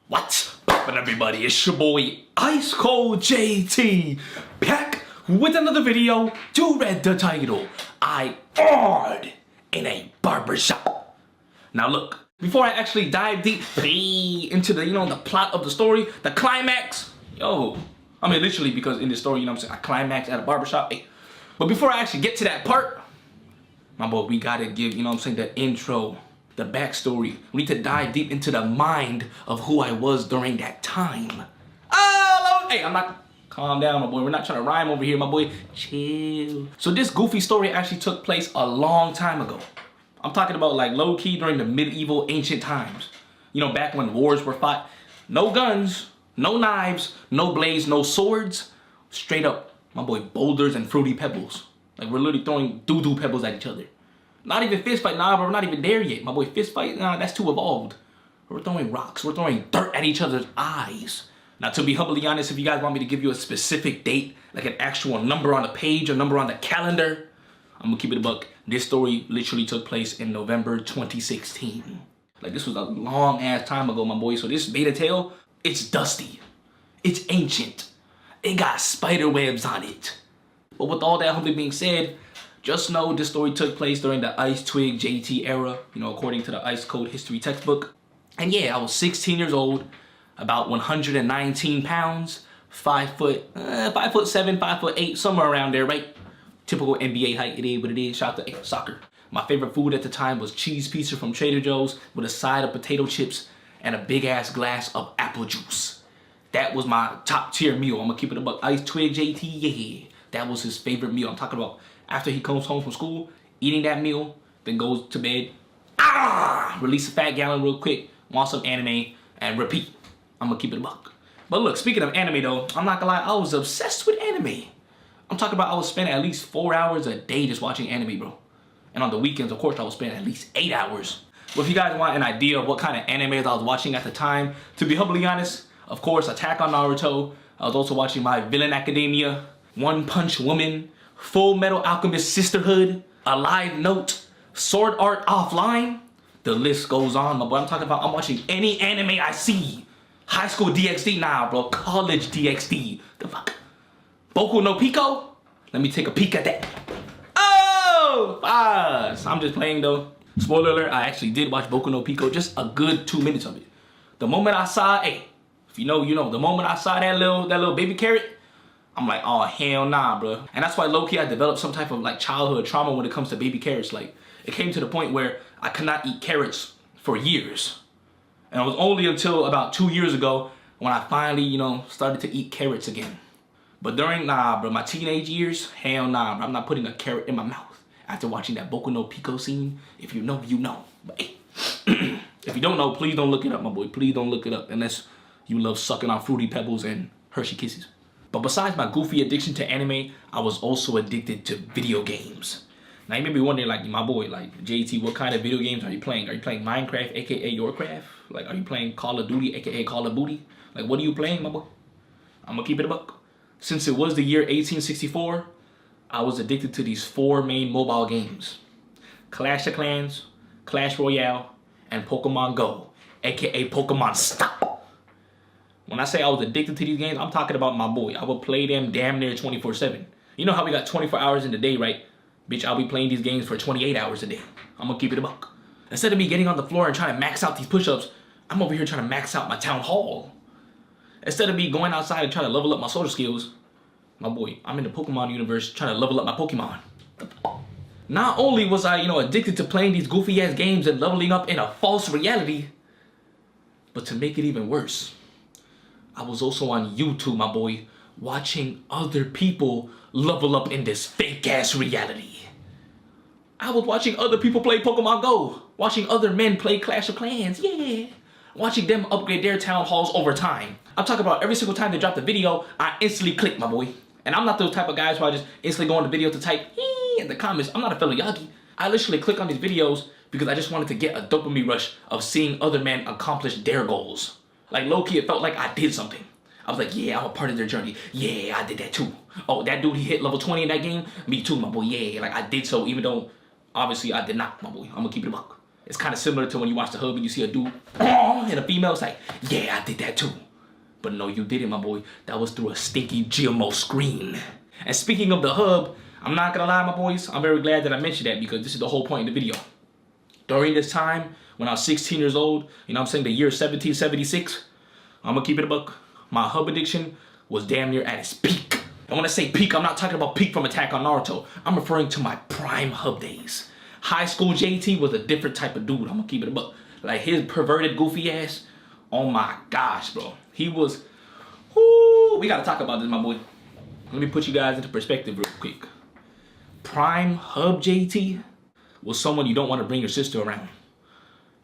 What's poppin', everybody? It's your boy IcecoldJT back with another video. You read the title. I barred in a barbershop. Now look, before I actually dive deep into the the plot of the story, the climax. I mean literally, because in the story, what I'm saying, I climax at a barbershop. But before I actually get to that part, my boy, we gotta give, the intro, the backstory. We need to dive deep into the mind of who I was during that time. Hey, I'm not, calm down, my boy. We're not trying to rhyme over here, my boy. Chill. So this goofy story actually took place a long time ago. I'm talking about like low-key during the medieval ancient times. Back when wars were fought. No guns, no knives, no blades, no swords. Straight up, my boy, boulders and fruity pebbles. Like we're literally throwing doo-doo pebbles at each other. Not even fist fight, nah, bro, we're not even there yet. My boy, fist fight, nah, that's too evolved. We're throwing rocks, we're throwing dirt at each other's eyes. Now, to be humbly honest, if you guys want me to give you a specific date, like an actual number on the page or number on the calendar, I'm gonna keep it a buck. This story literally took place in November 2016. Like, this was a long ass time ago, my boy. So this beta tale, it's dusty. It's ancient. It got spider webs on it. But with all that humbly being said, just know this story took place during the IcecoldJT era, according to the Ice Code history textbook. And yeah, I was 16 years old, about 119 pounds, 5'7", 5'8", somewhere around there, right? Typical NBA height, it is what it is. Shout out to soccer. My favorite food at the time was cheese pizza from Trader Joe's with a side of potato chips and a big ass glass of apple juice. That was my top tier meal. I'm gonna keep it a buck. IcecoldJT, yeah. That was his favorite meal. I'm talking about after he comes home from school, eating that meal, then goes to bed, release a fat gallon real quick, watch some anime, and repeat. I'm gonna keep it a buck. But look, speaking of anime though, I'm not gonna lie, I was obsessed with anime. I'm talking about I was spending at least 4 hours a day just watching anime, bro. And on the weekends, of course, I was spending at least 8 hours. But if you guys want an idea of what kind of animes I was watching at the time, to be humbly honest, of course, Attack on Naruto. I was also watching My Villain Academia, One Punch Woman, Full Metal Alchemist Sisterhood, Alive Note, Sword Art Offline. The list goes on, my boy. I'm talking about I'm watching any anime I see. High school DxD, nah, bro. College DxD. The fuck? Boku no Pico? Let me take a peek at that. Oh, I'm just playing though. Spoiler alert, I actually did watch Boku no Pico, just a good 2 minutes of it. The moment I saw, if you know, you know. The moment I saw that little baby carrot, I'm like, oh, hell nah, bro. And that's why low-key I developed some type of like childhood trauma when it comes to baby carrots. Like, it came to the point where I could not eat carrots for years. And it was only until about 2 years ago when I finally, started to eat carrots again. But during, my teenage years, hell nah, bro. I'm not putting a carrot in my mouth after watching that Boku no Pico scene. If you know, you know. But hey, if you don't know, please don't look it up, my boy. Please don't look it up unless you love sucking on Fruity Pebbles and Hershey Kisses. But besides my goofy addiction to anime, I was also addicted to video games. Now you may be wondering, like, my boy, like, JT, what kind of video games are you playing? Are you playing Minecraft, aka Yourcraft? Like, are you playing Call of Duty, aka Call of Booty? Like, what are you playing, my boy? I'm gonna keep it a buck. Since it was the year 1864, I was addicted to these 4 main mobile games: Clash of Clans, Clash Royale, and Pokemon Go, aka Pokemon Stop. When I say I was addicted to these games, I'm talking about, my boy, I would play them damn near 24/7. You know how we got 24 hours in the day, right? Bitch, I'll be playing these games for 28 hours a day. I'm gonna keep it a buck. Instead of me getting on the floor and trying to max out these push-ups, I'm over here trying to max out my town hall. Instead of me going outside and trying to level up my social skills, my boy, I'm in the Pokemon universe trying to level up my Pokemon. Not only was I, addicted to playing these goofy ass games and leveling up in a false reality, but to make it even worse, I was also on YouTube, my boy, watching other people level up in this fake ass reality. I was watching other people play Pokemon Go, watching other men play Clash of Clans, yeah. Watching them upgrade their town halls over time. I'm talking about every single time they drop the video, I instantly click, my boy. And I'm not those type of guys who I just instantly go on the video to type in the comments. I'm not a fellow Yagi. I literally click on these videos because I just wanted to get a dopamine rush of seeing other men accomplish their goals. Like low-key, it felt like I did something. I was like, yeah, I'm a part of their journey. Yeah, I did that too. Oh, that dude, he hit level 20 in that game? Me too, my boy, yeah. Like, I did so even though, obviously, I did not, my boy. I'm gonna keep it a buck. It's kind of similar to when you watch the hub and you see a dude and a female. It's like, yeah, I did that too. But no, you didn't, my boy. That was through a stinky GMO screen. And speaking of the hub, I'm not gonna lie, my boys. I'm very glad that I mentioned that because this is the whole point of the video. During this time, when I was 16 years old, you know what I'm saying, the year 1776, I'm gonna keep it a buck. My hub addiction was damn near at its peak. And when I say peak, I'm not talking about peak from Attack on Naruto. I'm referring to my prime hub days. High school JT was a different type of dude. I'm gonna keep it a buck. Like his perverted, goofy ass. Oh my gosh, bro. He was, whoo, we gotta talk about this, my boy. Let me put you guys into perspective real quick. Prime hub JT was someone you don't want to bring your sister around.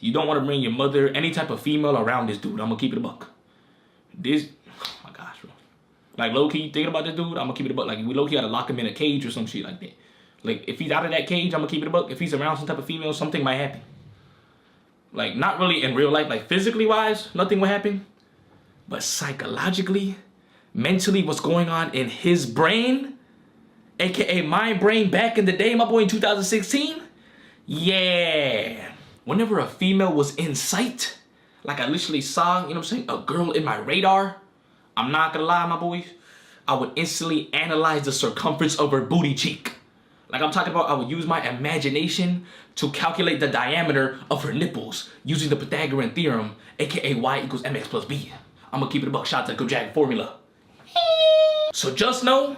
You don't want to bring your mother, any type of female around this dude. I'm gonna keep it a buck. This, oh my gosh, bro. Like low-key, thinking about this dude, I'm gonna keep it a buck. Like we low-key gotta lock him in a cage or some shit like that. Like if he's out of that cage, I'm gonna keep it a buck. If he's around some type of female, something might happen. Like not really in real life, like physically wise, nothing will happen. But psychologically, mentally, what's going on in his brain, aka my brain back in the day, my boy, in 2016, yeah. Whenever a female was in sight, like I literally saw, you know what I'm saying, a girl in my radar, I'm not gonna lie, my boys, I would instantly analyze the circumference of her booty cheek. Like I'm talking about, I would use my imagination to calculate the diameter of her nipples using the Pythagorean theorem, aka y equals mx plus b. I'm gonna keep it a buck, shout out to Kojak formula. So just know,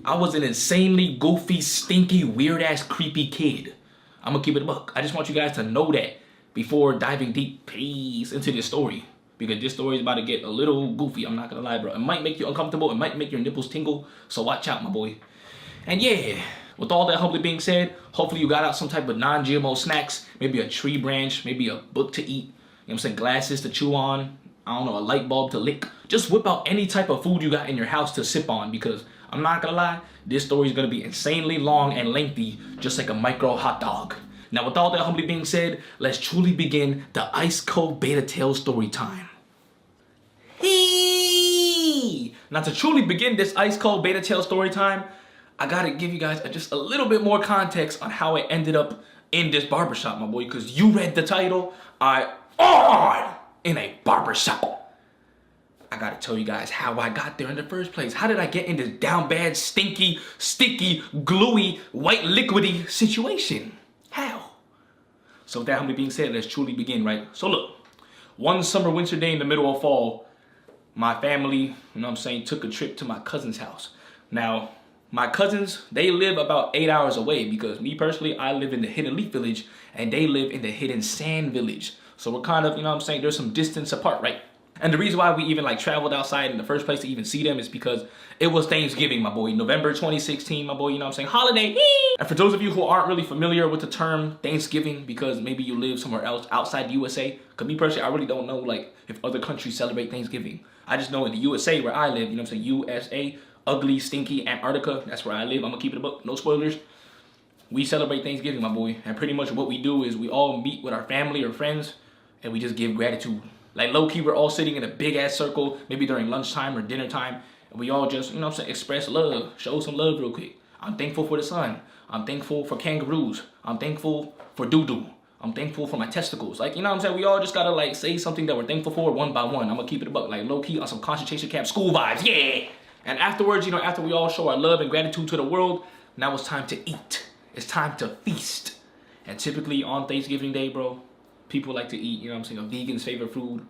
I was an insanely goofy, stinky, weird-ass, creepy kid. I'm gonna keep it a buck. I just want you guys to know that before diving deep, please, into this story. Because this story is about to get a little goofy, I'm not gonna lie, bro. It might make you uncomfortable, it might make your nipples tingle, so watch out, my boy. And yeah, with all that humbly being said, hopefully you got out some type of non-GMO snacks, maybe a tree branch, maybe a book to eat, you know what I'm saying, glasses to chew on, I don't know, a light bulb to lick. Just whip out any type of food you got in your house to sip on because I'm not gonna lie, this story is gonna be insanely long and lengthy, just like a micro hot dog. Now with all that humbly being said, let's truly begin the Ice Cold Beta Tail story time. Hey! Now to truly begin this Ice Cold Beta Tail story time, I gotta give you guys just a little bit more context on how it ended up in this barbershop, my boy, because you read the title, in a barbershop. I gotta tell you guys how I got there in the first place. How did I get in this down bad, stinky, sticky, gluey, white liquidy situation? How? So with that humbly being said, let's truly begin, right? So look, one summer winter day in the middle of fall, my family, you know what I'm saying, took a trip to my cousin's house. Now, my cousins, they live about 8 hours away because me personally, I live in the Hidden Leaf Village and they live in the Hidden Sand Village. So we're kind of, you know what I'm saying, there's some distance apart, right? And the reason why we even like traveled outside in the first place to even see them is because it was Thanksgiving, my boy. November 2016, my boy, you know what I'm saying? Holiday. And for those of you who aren't really familiar with the term Thanksgiving because maybe you live somewhere else outside the USA, because me personally, I really don't know like if other countries celebrate Thanksgiving. I just know in the USA where I live, you know what I'm saying? USA, ugly, stinky Antarctica. That's where I live. I'm gonna keep it a book. No spoilers. We celebrate Thanksgiving, my boy. And pretty much what we do is we all meet with our family or friends and we just give gratitude. Like low-key, we're all sitting in a big-ass circle, maybe during lunchtime or dinner time, and we all just, you know what I'm saying, express love, show some love real quick. I'm thankful for the sun. I'm thankful for kangaroos. I'm thankful for doo-doo. I'm thankful for my testicles. Like, you know what I'm saying? We all just gotta, like, say something that we're thankful for one by one. I'm gonna keep it a buck, like, low-key on some concentration camp school vibes, yeah! And afterwards, you know, after we all show our love and gratitude to the world, now it's time to eat. It's time to feast. And typically on Thanksgiving Day, bro, people like to eat, you know what I'm saying, a vegan's favorite food,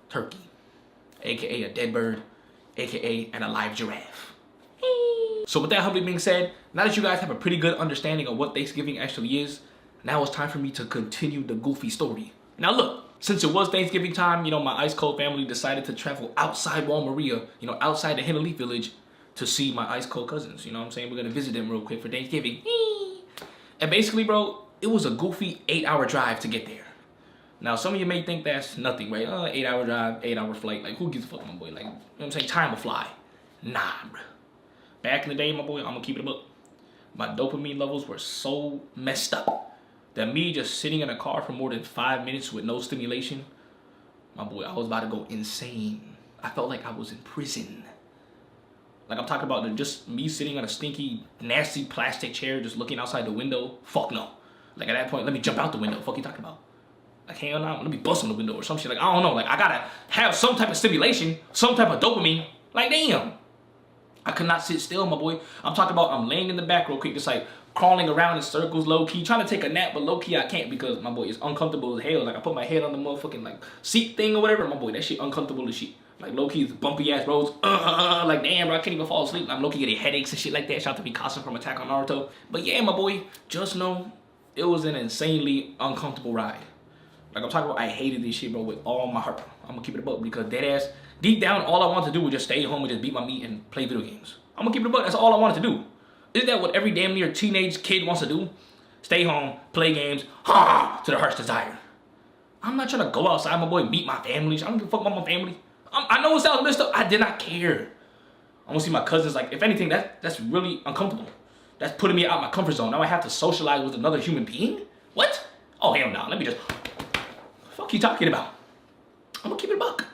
turkey, aka a dead bird, aka an alive giraffe. So with that humbly being said, now that you guys have a pretty good understanding of what Thanksgiving actually is, now it's time for me to continue the goofy story. Now look, since it was Thanksgiving time, you know, my Ice Cold family decided to travel outside Wall Maria, you know, outside the Hidden Leaf Village to see my Ice Cold cousins. You know what I'm saying? We're gonna visit them real quick for Thanksgiving. And basically, bro, it was a goofy 8-hour drive to get there. Now, some of you may think that's nothing, right? 8-hour drive, 8-hour flight. Like, who gives a fuck, my boy? Like, you know what I'm saying? Time will fly. Nah, bro. Back in the day, my boy, I'm gonna keep it a book. My dopamine levels were so messed up that me just sitting in a car for more than 5 minutes with no stimulation, my boy, I was about to go insane. I felt like I was in prison. Like, I'm talking about just me sitting on a stinky, nasty plastic chair just looking outside the window. Fuck no. Like, at that point, let me jump out the window. Fuck you talking about? Like, hell no, let me bust on the window or some shit. Like, I don't know. Like, I gotta have some type of stimulation, some type of dopamine. Like, damn. I could not sit still, my boy. I'm talking about I'm laying in the back real quick, just like crawling around in circles, low-key, trying to take a nap, but low-key I can't because, my boy, it's uncomfortable as hell. Like, I put my head on the motherfucking, like, seat thing or whatever. My boy, that shit uncomfortable as shit. Like, low-key, it's bumpy-ass roads. Like, damn, bro, I can't even fall asleep. I'm low-key getting headaches and shit like that. Shout out to Mikasa from Attack on Naruto. But yeah, my boy, just know it was an insanely uncomfortable ride. Like, I'm talking about, I hated this shit, bro, with all my heart. I'm gonna keep it a buck because deadass, deep down, all I wanted to do was just stay home and just beat my meat and play video games. I'm gonna keep it a buck. That's all I wanted to do. Isn't that what every damn near teenage kid wants to do? Stay home, play games, to their heart's desire. I'm not trying to go outside, my boy, meet my family. I don't give a fuck about my family. I know it sounds messed up. I did not care. I want to see my cousins. Like, if anything, that's really uncomfortable. That's putting me out my comfort zone. Now I have to socialize with another human being? What? Oh, hell no. Let me just... Fuck you talking about? I'm gonna keep it a buck.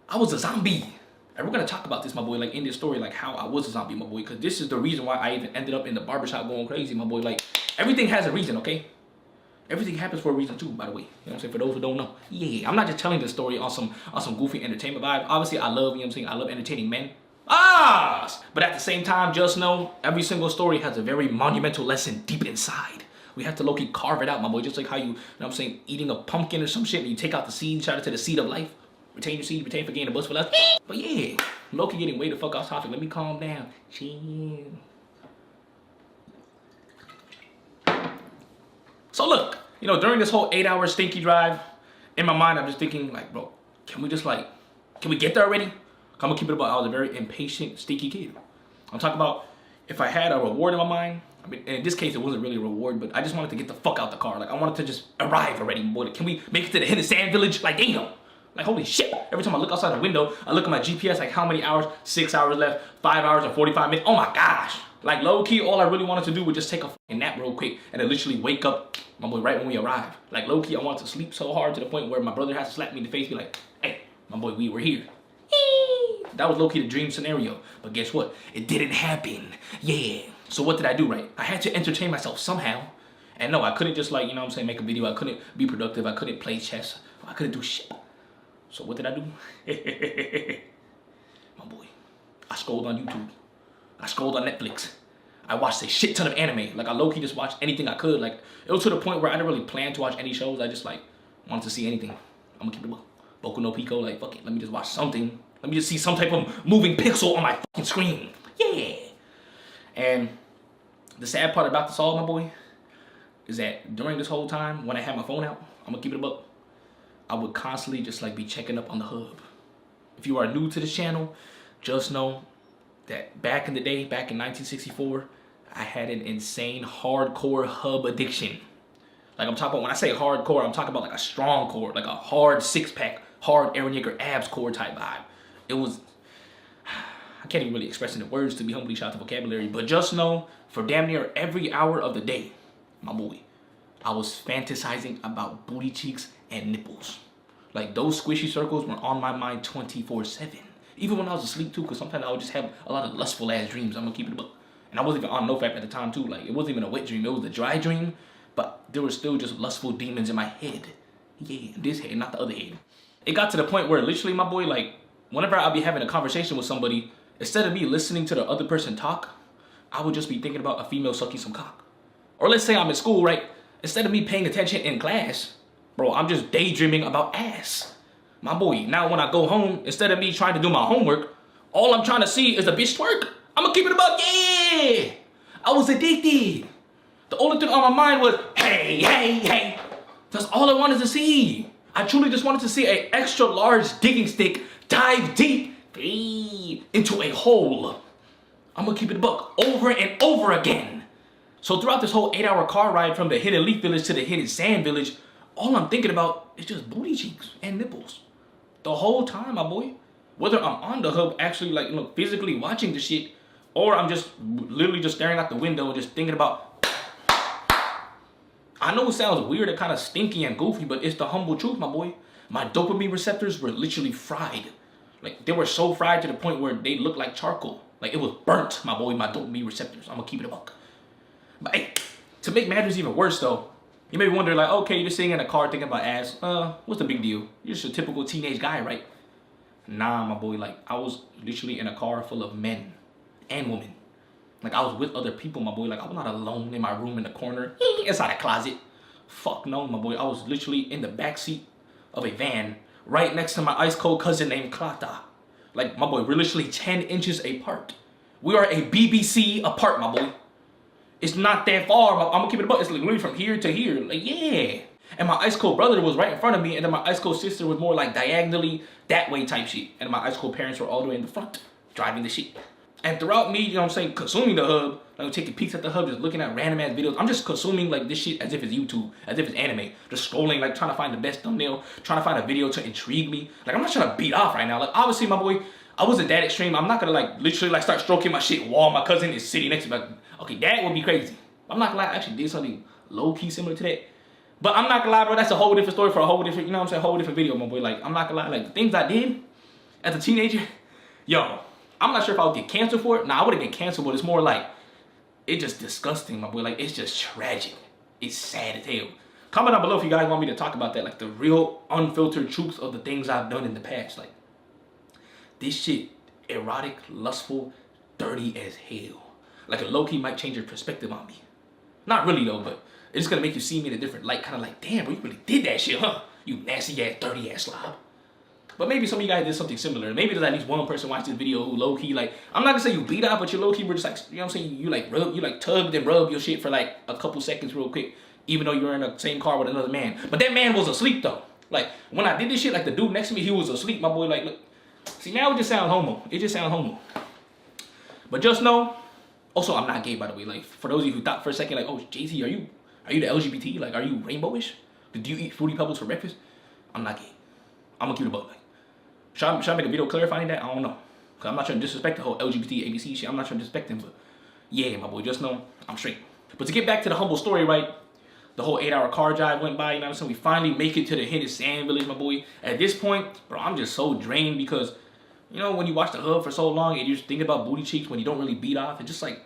I was a zombie. And we're gonna talk about this, my boy, like in this story, like how I was a zombie, my boy, because this is the reason why I even ended up in the barbershop going crazy, my boy. Like, everything has a reason, okay? Everything happens for a reason too, by the way. You know what I'm saying? For those who don't know. Yeah, I'm not just telling this story on some goofy entertainment vibe. Obviously, I love, you know what I'm saying? I love entertaining men. But at the same time, just know every single story has a very monumental lesson deep inside. We have to low-key carve it out, my boy. Just like how you know what I'm saying, eating a pumpkin or some shit and you take out the seed, shout out to the seed of life. Retain your seed, retain for gain, a bust for less. But yeah, low-key getting way the fuck off topic. Let me calm down. Chill. So look, you know, during this whole 8-hour stinky drive, in my mind, I'm just thinking, like, bro, can we get there already? I'm gonna keep it about, I was a very impatient, stinky kid. I'm talking about if I had a reward in my mind. I mean, in this case, it wasn't really a reward, but I just wanted to get the fuck out the car. Like, I wanted to just arrive already, boy. Can we make it to the hidden sand village? Like, damn. Like, holy shit. Every time I look outside the window, I look at my GPS, like, how many hours? 6 hours left, 5 hours and 45 minutes. Oh my gosh. Like, low-key, all I really wanted to do was just take a fucking nap real quick and then literally wake up, my boy, right when we arrive. Like, low-key, I wanted to sleep so hard to the point where my brother has to slap me in the face, be like, hey, my boy, we were here. That was low-key the dream scenario. But guess what? It didn't happen. Yeah. So what did I do, right? I had to entertain myself somehow. And no, I couldn't just, like, you know what I'm saying, make a video. I couldn't be productive. I couldn't play chess. I couldn't do shit. So what did I do? My boy, I scrolled on YouTube. I scrolled on Netflix. I watched a shit ton of anime. Like, I low-key just watched anything I could. Like, it was to the point where I didn't really plan to watch any shows. I just, like, wanted to see anything. I'm gonna keep it Boku no Pico. Like, fuck it. Let me just watch something. Let me just see some type of moving pixel on my fucking screen. Yeah. And the sad part about this all, my boy, is that during this whole time, when I had my phone out, I'm gonna keep it a buck, I would constantly just like be checking up on the hub. If you are new to this channel, just know that back in the day, back in 1964, I had an insane hardcore hub addiction. Like, I'm talking about, when I say hardcore, I'm talking about like a strong core, like a hard six-pack, hard Aaron Yeager abs core type vibe. It was, I can't even really express it in words to be humbly shout the vocabulary, but just know for damn near every hour of the day, my boy, I was fantasizing about booty cheeks and nipples. Like, those squishy circles were on my mind 24/7. Even when I was asleep too, because sometimes I would just have a lot of lustful ass dreams. I'm gonna keep it a buck. And I wasn't even on NoFap at the time too. Like, it wasn't even a wet dream, it was a dry dream, but there were still just lustful demons in my head. Yeah, this head, not the other head. It got to the point where literally, my boy, like, whenever I'll be having a conversation with somebody, instead of me listening to the other person talk, I would just be thinking about a female sucking some cock. Or let's say I'm in school, right? Instead of me paying attention in class, bro, I'm just daydreaming about ass. My boy, now when I go home, instead of me trying to do my homework, all I'm trying to see is a bitch twerk. I'm gonna keep it about, yeah! I was addicted. The only thing on my mind was, hey, hey, hey. That's all I wanted to see. I truly just wanted to see an extra large digging stick dive deep into a hole. I'm gonna keep it a buck over and over again. So throughout this whole 8-hour car ride from the hidden leaf village to the hidden sand village, all I'm thinking about is just booty cheeks and nipples. The whole time, my boy. Whether I'm on the hub actually, like, you know, physically watching the shit, or I'm just literally just staring out the window and just thinking about. I know it sounds weird and kind of stinky and goofy, but it's the humble truth, my boy. My dopamine receptors were literally fried. Like, they were so fried to the point where they looked like charcoal. Like, it was burnt, my boy, my dopamine receptors. I'm gonna keep it a buck. But hey, to make matters even worse though, You may be wondering, like, okay, you're sitting in a car thinking about ass. What's the big deal? You're just a typical teenage guy, right? Nah, my boy. Like, I was literally in a car full of men and women. Like, I was with other people, my boy. Like, I was not alone in my room in the corner, inside a closet. Fuck no, my boy. I was literally in the backseat of a van right next to my ice cold cousin named Klata. Like, my boy, we're literally 10 inches apart. We are a BBC apart, my boy. It's not that far. I'm gonna keep it above. It's like literally from here to here. Like, yeah. And my ice cold brother was right in front of me, and then my ice cold sister was more like diagonally that way type shit. And my ice cold parents were all the way in the front, driving the shit. And throughout me, you know what I'm saying, consuming the hub, like taking peeks at the hub, just looking at random ass videos. I'm just consuming like this shit as if it's YouTube, as if it's anime. Just scrolling, like trying to find the best thumbnail, trying to find a video to intrigue me. Like, I'm not trying to beat off right now. Like, obviously, my boy, I wasn't that extreme. I'm not gonna like literally like start stroking my shit while my cousin is sitting next to me. Like, okay, that would be crazy. I'm not gonna lie, I actually did something low-key similar to that. But I'm not gonna lie, bro, that's a whole different story for a whole different, you know what I'm saying, whole different video, my boy. Like, I'm not gonna lie, like, the things I did as a teenager, yo, I'm not sure if I would get canceled for it. Nah, I would've been canceled, but it's more like, it's just disgusting, my boy. Like, it's just tragic. It's sad as hell. Comment down below if you guys want me to talk about that, like, the real unfiltered truths of the things I've done in the past. Like, this shit, erotic, lustful, dirty as hell. Like, a low-key might change your perspective on me. Not really though, but it's gonna make you see me in a different light, kind of like, damn, bro, you really did that shit, huh? You nasty ass, dirty ass slob. But maybe some of you guys did something similar. Maybe there's at least one person watched this video who low key, like, I'm not gonna say you beat up, but you low key were just like, you know what I'm saying? You like rub, you like tugged and rubbed your shit for like a couple seconds real quick, even though you were in the same car with another man. But that man was asleep though. Like, when I did this shit, like the dude next to me, he was asleep, my boy. Like, look, see, now it just sounds homo. It just sounds homo. But just know. Also, I'm not gay, by the way. Like, for those of you who thought for a second, like, oh, JT, are you the LGBT? Like, are you rainbowish? Do you eat Fruity Pebbles for breakfast? I'm not gay. I'm a cute about. Like, should I make a video clarifying that? I don't know. Because I'm not trying to disrespect the whole LGBT, ABC shit. I'm not trying to disrespect them, but yeah, my boy, just know I'm straight. But to get back to the humble story, right? The whole 8-hour car drive went by, you know what I'm saying? We finally make it to the hidden sand village, my boy. At this point, bro, I'm just so drained because, you know, when you watch the hub for so long and you just think about booty cheeks when you don't really beat off, it's just like,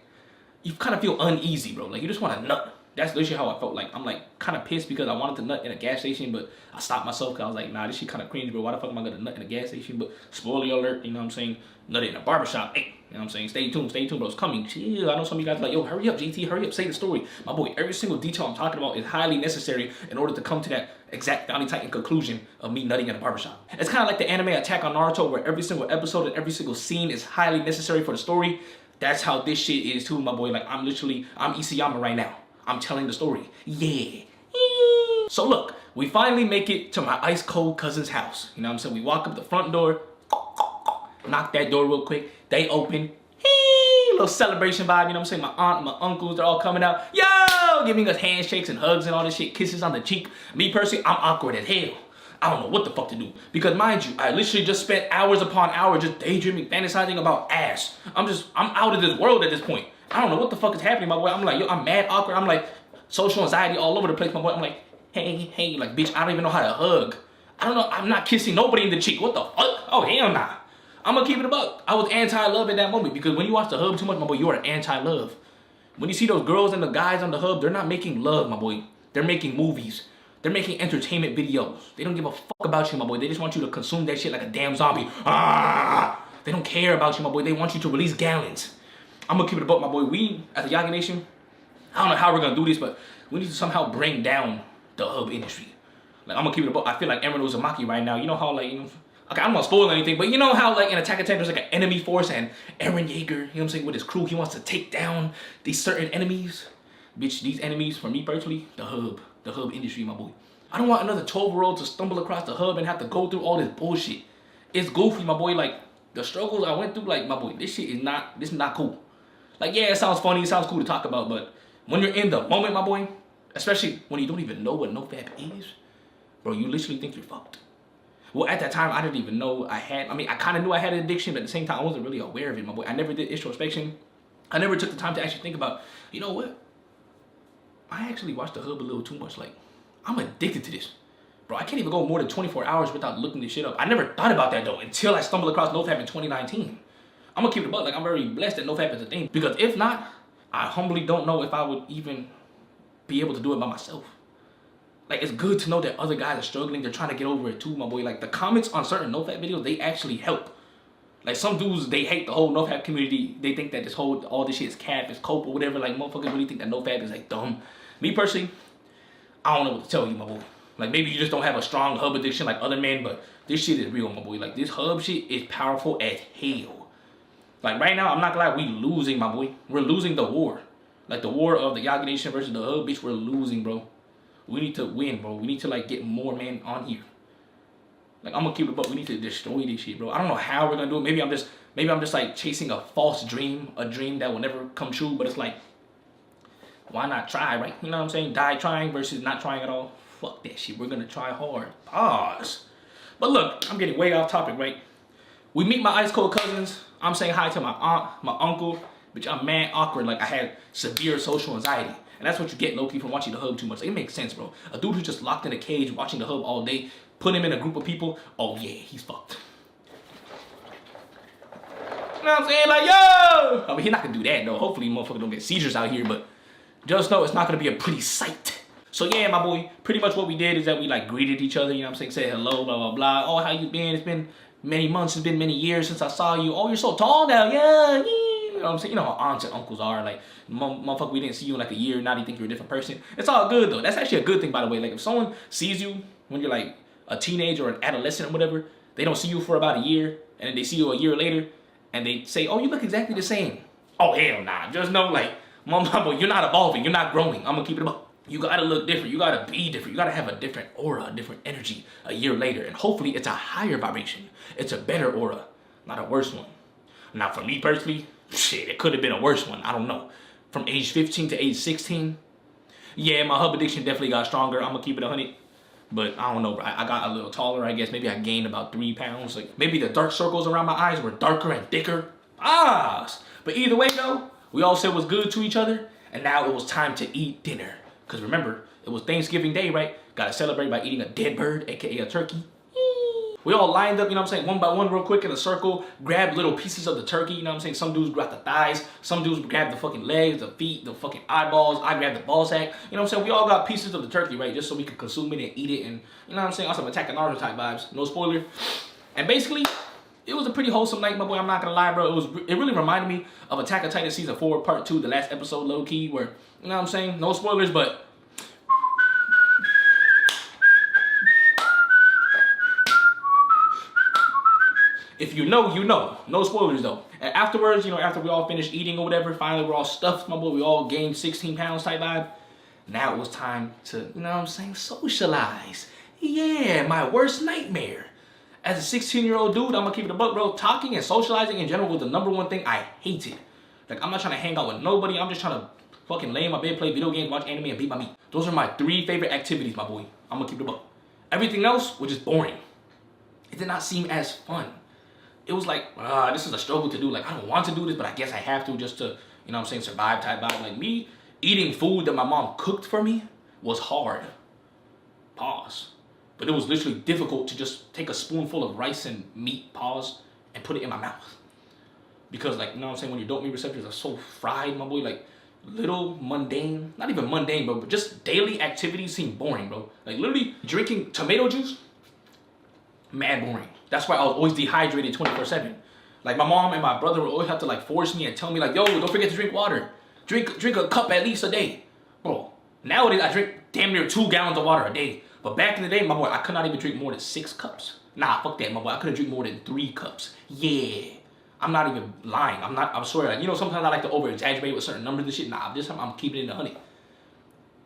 you kind of feel uneasy, bro. Like, you just want to nut. That's literally how I felt. Like, I'm like kind of pissed because I wanted to nut in a gas station, but I stopped myself because I was like, nah, this shit kind of cringe, bro. Why the fuck am I gonna nut in a gas station? But spoiler alert, you know what I'm saying? Nut in a barbershop. Hey, you know what I'm saying? Stay tuned, bro. It's coming. Chill. I know some of you guys are like, yo, hurry up, JT, hurry up, say the story. My boy, every single detail I'm talking about is highly necessary in order to come to that exact Bounty Titan conclusion of me nutting in a barbershop. It's kind of like the anime Attack on Naruto, where every single episode and every single scene is highly necessary for the story. That's how this shit is too, my boy. Like, I'm Isayama right now. I'm telling the story. Yeah. So look, we finally make it to my ice cold cousin's house. You know what I'm saying? We walk up the front door, knock that door real quick. They open. Little celebration vibe, you know what I'm saying? My aunt and my uncles, they're all coming out. Yo! Giving us handshakes and hugs and all this shit. Kisses on the cheek. Me personally, I'm awkward as hell. I don't know what the fuck to do. Because mind you, I literally just spent hours upon hours just daydreaming, fantasizing about ass. I'm out of this world at this point. I don't know what the fuck is happening, my boy. I'm like, yo, I'm mad awkward. I'm like, social anxiety all over the place, my boy. I'm like, hey, like, bitch, I don't even know how to hug. I don't know, I'm not kissing nobody in the cheek. What the fuck? Oh, hell nah. I'm gonna keep it a buck. I was anti-love at that moment because when you watch the hub too much, my boy, you are anti-love. When you see those girls and the guys on the hub, they're not making love, my boy. They're making movies. They're making entertainment videos. They don't give a fuck about you, my boy. They just want you to consume that shit like a damn zombie. Ah! They don't care about you, my boy. They want you to release gallons. I'm gonna keep it a buck, my boy. We, as a Yagi Nation, I don't know how we're gonna do this, but we need to somehow bring down the hub industry. Like, I'm gonna keep it a buck. I feel like Eren Uzumaki right now. You know how, like, you know, okay, I don't want to spoil anything, but you know how, like, in Attack on Titan, there's like an enemy force, and Eren Yeager, you know what I'm saying, with his crew, he wants to take down these certain enemies. Bitch, these enemies, for me personally, the hub industry, my boy. I don't want another 12-year-old to stumble across the hub and have to go through all this bullshit. It's goofy, my boy. Like, the struggles I went through, like, my boy, this is not cool. Like, yeah, it sounds funny, it sounds cool to talk about, but when you're in the moment, my boy, especially when you don't even know what NoFap is, bro, you literally think you're fucked. Well, at that time, I didn't even know I kind of knew I had an addiction, but at the same time, I wasn't really aware of it, my boy. I never did introspection. I never took the time to actually think about, you know what? I actually watched the hub a little too much. Like, I'm addicted to this. Bro, I can't even go more than 24 hours without looking this shit up. I never thought about that, though, until I stumbled across NoFap in 2019. I'm gonna keep it a buck. Like, I'm very blessed that NoFap is a thing. Because if not, I humbly don't know if I would even be able to do it by myself. like, it's good to know that other guys are struggling. They're trying to get over it too, my boy. Like, the comments on certain NoFap videos, they actually help. Like, some dudes, they hate the whole NoFap community. They think that all this shit is cap, is cope, or whatever. Like, motherfuckers really think that NoFap is, like, dumb. Me, personally, I don't know what to tell you, my boy. Like, maybe you just don't have a strong hub addiction like other men, but this shit is real, my boy. Like, this hub shit is powerful as hell. Like, right now, I'm not gonna lie, we losing, my boy. We're losing the war. Like, the war of the Yagi Nation versus the hub, bitch, we're losing, bro. We need to win, bro. We need to, like, get more men on here. Like, I'm gonna keep it up. We need to destroy this shit, bro. I don't know how we're gonna do it. Maybe I'm just like chasing a false dream, a dream that will never come true. But it's like, why not try, right? You know what I'm saying? Die trying versus not trying at all. Fuck that shit. We're gonna try hard. Pause. But look, I'm getting way off topic, right? We meet my ice cold cousins. I'm saying hi to my aunt, my uncle. Bitch, I'm mad awkward. Like, I had severe social anxiety. And that's what you get, low-key, from watching the hub too much. Like, it makes sense, bro. A dude who's just locked in a cage watching the hub all day, put him in a group of people, oh yeah, he's fucked. You know what I'm saying? Like, yo! I mean, he's not gonna do that, though. Hopefully, motherfucker don't get seizures out here, but just know it's not gonna be a pretty sight. So yeah, my boy, pretty much what we did is that we, like, greeted each other, you know what I'm saying? Said hello, blah, blah, blah. Oh, how you been? It's been many months, it's been many years since I saw you. Oh, you're so tall now, yeah. You know what I'm saying? You know how aunts and uncles are. Like, motherfucker, we didn't see you in like a year. Now you think you're a different person. It's all good, though. That's actually a good thing, by the way. Like, if someone sees you when you're, like, a teenager or an adolescent or whatever, they don't see you for about a year, and then they see you a year later, and they say, oh, you look exactly the same. Oh, hell nah. Just know, like, mama, you're not evolving. You're not growing. I'm gonna keep it up. You gotta look different. You gotta be different. You gotta have a different aura, a different energy a year later. And hopefully it's a higher vibration. It's a better aura, not a worse one. Now, for me personally, shit, it could have been a worse one. I don't know. From age 15 to age 16, yeah, my hub addiction definitely got stronger. I'm gonna keep it 100. But I don't know, bro. I got a little taller, I guess. Maybe I gained about 3 pounds. Like, maybe the dark circles around my eyes were darker and thicker. But either way, though, we all said what's good to each other. And now it was time to eat dinner. Because remember, it was Thanksgiving Day, right? Gotta celebrate by eating a dead bird, aka a turkey. We all lined up, you know what I'm saying, one by one real quick in a circle, grabbed little pieces of the turkey, you know what I'm saying? Some dudes grabbed the thighs, some dudes grabbed the fucking legs, the feet, the fucking eyeballs, I grabbed the ball sack. You know what I'm saying? We all got pieces of the turkey, right? Just so we could consume it and eat it and, you know what I'm saying? Also Attack on Naruto type vibes, no spoiler. And basically, it was a pretty wholesome night, my boy, I'm not gonna lie, bro. It really reminded me of Attack on Titan Season 4, Part 2, the last episode, low-key, where, you know what I'm saying? No spoilers, but if you know, you know. No spoilers, though. And afterwards, you know, after we all finished eating or whatever, finally we're all stuffed, my boy. We all gained 16 pounds type vibe. Now it was time to, you know what I'm saying, socialize. Yeah, my worst nightmare. As a 16-year-old dude, I'm gonna keep it a buck, bro. Talking and socializing in general was the #1 thing I hated. Like, I'm not trying to hang out with nobody. I'm just trying to fucking lay in my bed, play video games, watch anime, and beat my meat. Those are my 3 favorite activities, my boy. I'm gonna keep it a buck. Everything else was just boring. It did not seem as fun. It was like, this is a struggle to do. Like, I don't want to do this, but I guess I have to just to, you know what I'm saying, survive type vibe. Like, me eating food that my mom cooked for me was hard. Pause. But it was literally difficult to just take a spoonful of rice and meat, pause, and put it in my mouth. Because, like, you know what I'm saying, when your dopamine receptors are so fried, my boy, like, little mundane, not even mundane, bro, but just daily activities seem boring, bro. Like, literally drinking tomato juice, mad boring. That's why I was always dehydrated 24/7. Like, my mom and my brother would always have to, like, force me and tell me, like, yo, don't forget to drink water. Drink a cup at least a day. Bro, nowadays I drink damn near 2 gallons of water a day. But back in the day, my boy, I could not even drink more than 6 cups. Nah, fuck that, my boy. I couldn't drink more than 3 cups. Yeah. I'm not even lying. I'm sorry. Like, you know, sometimes I like to over-exaggerate with certain numbers and shit. Nah, this time I'm keeping it in the honey.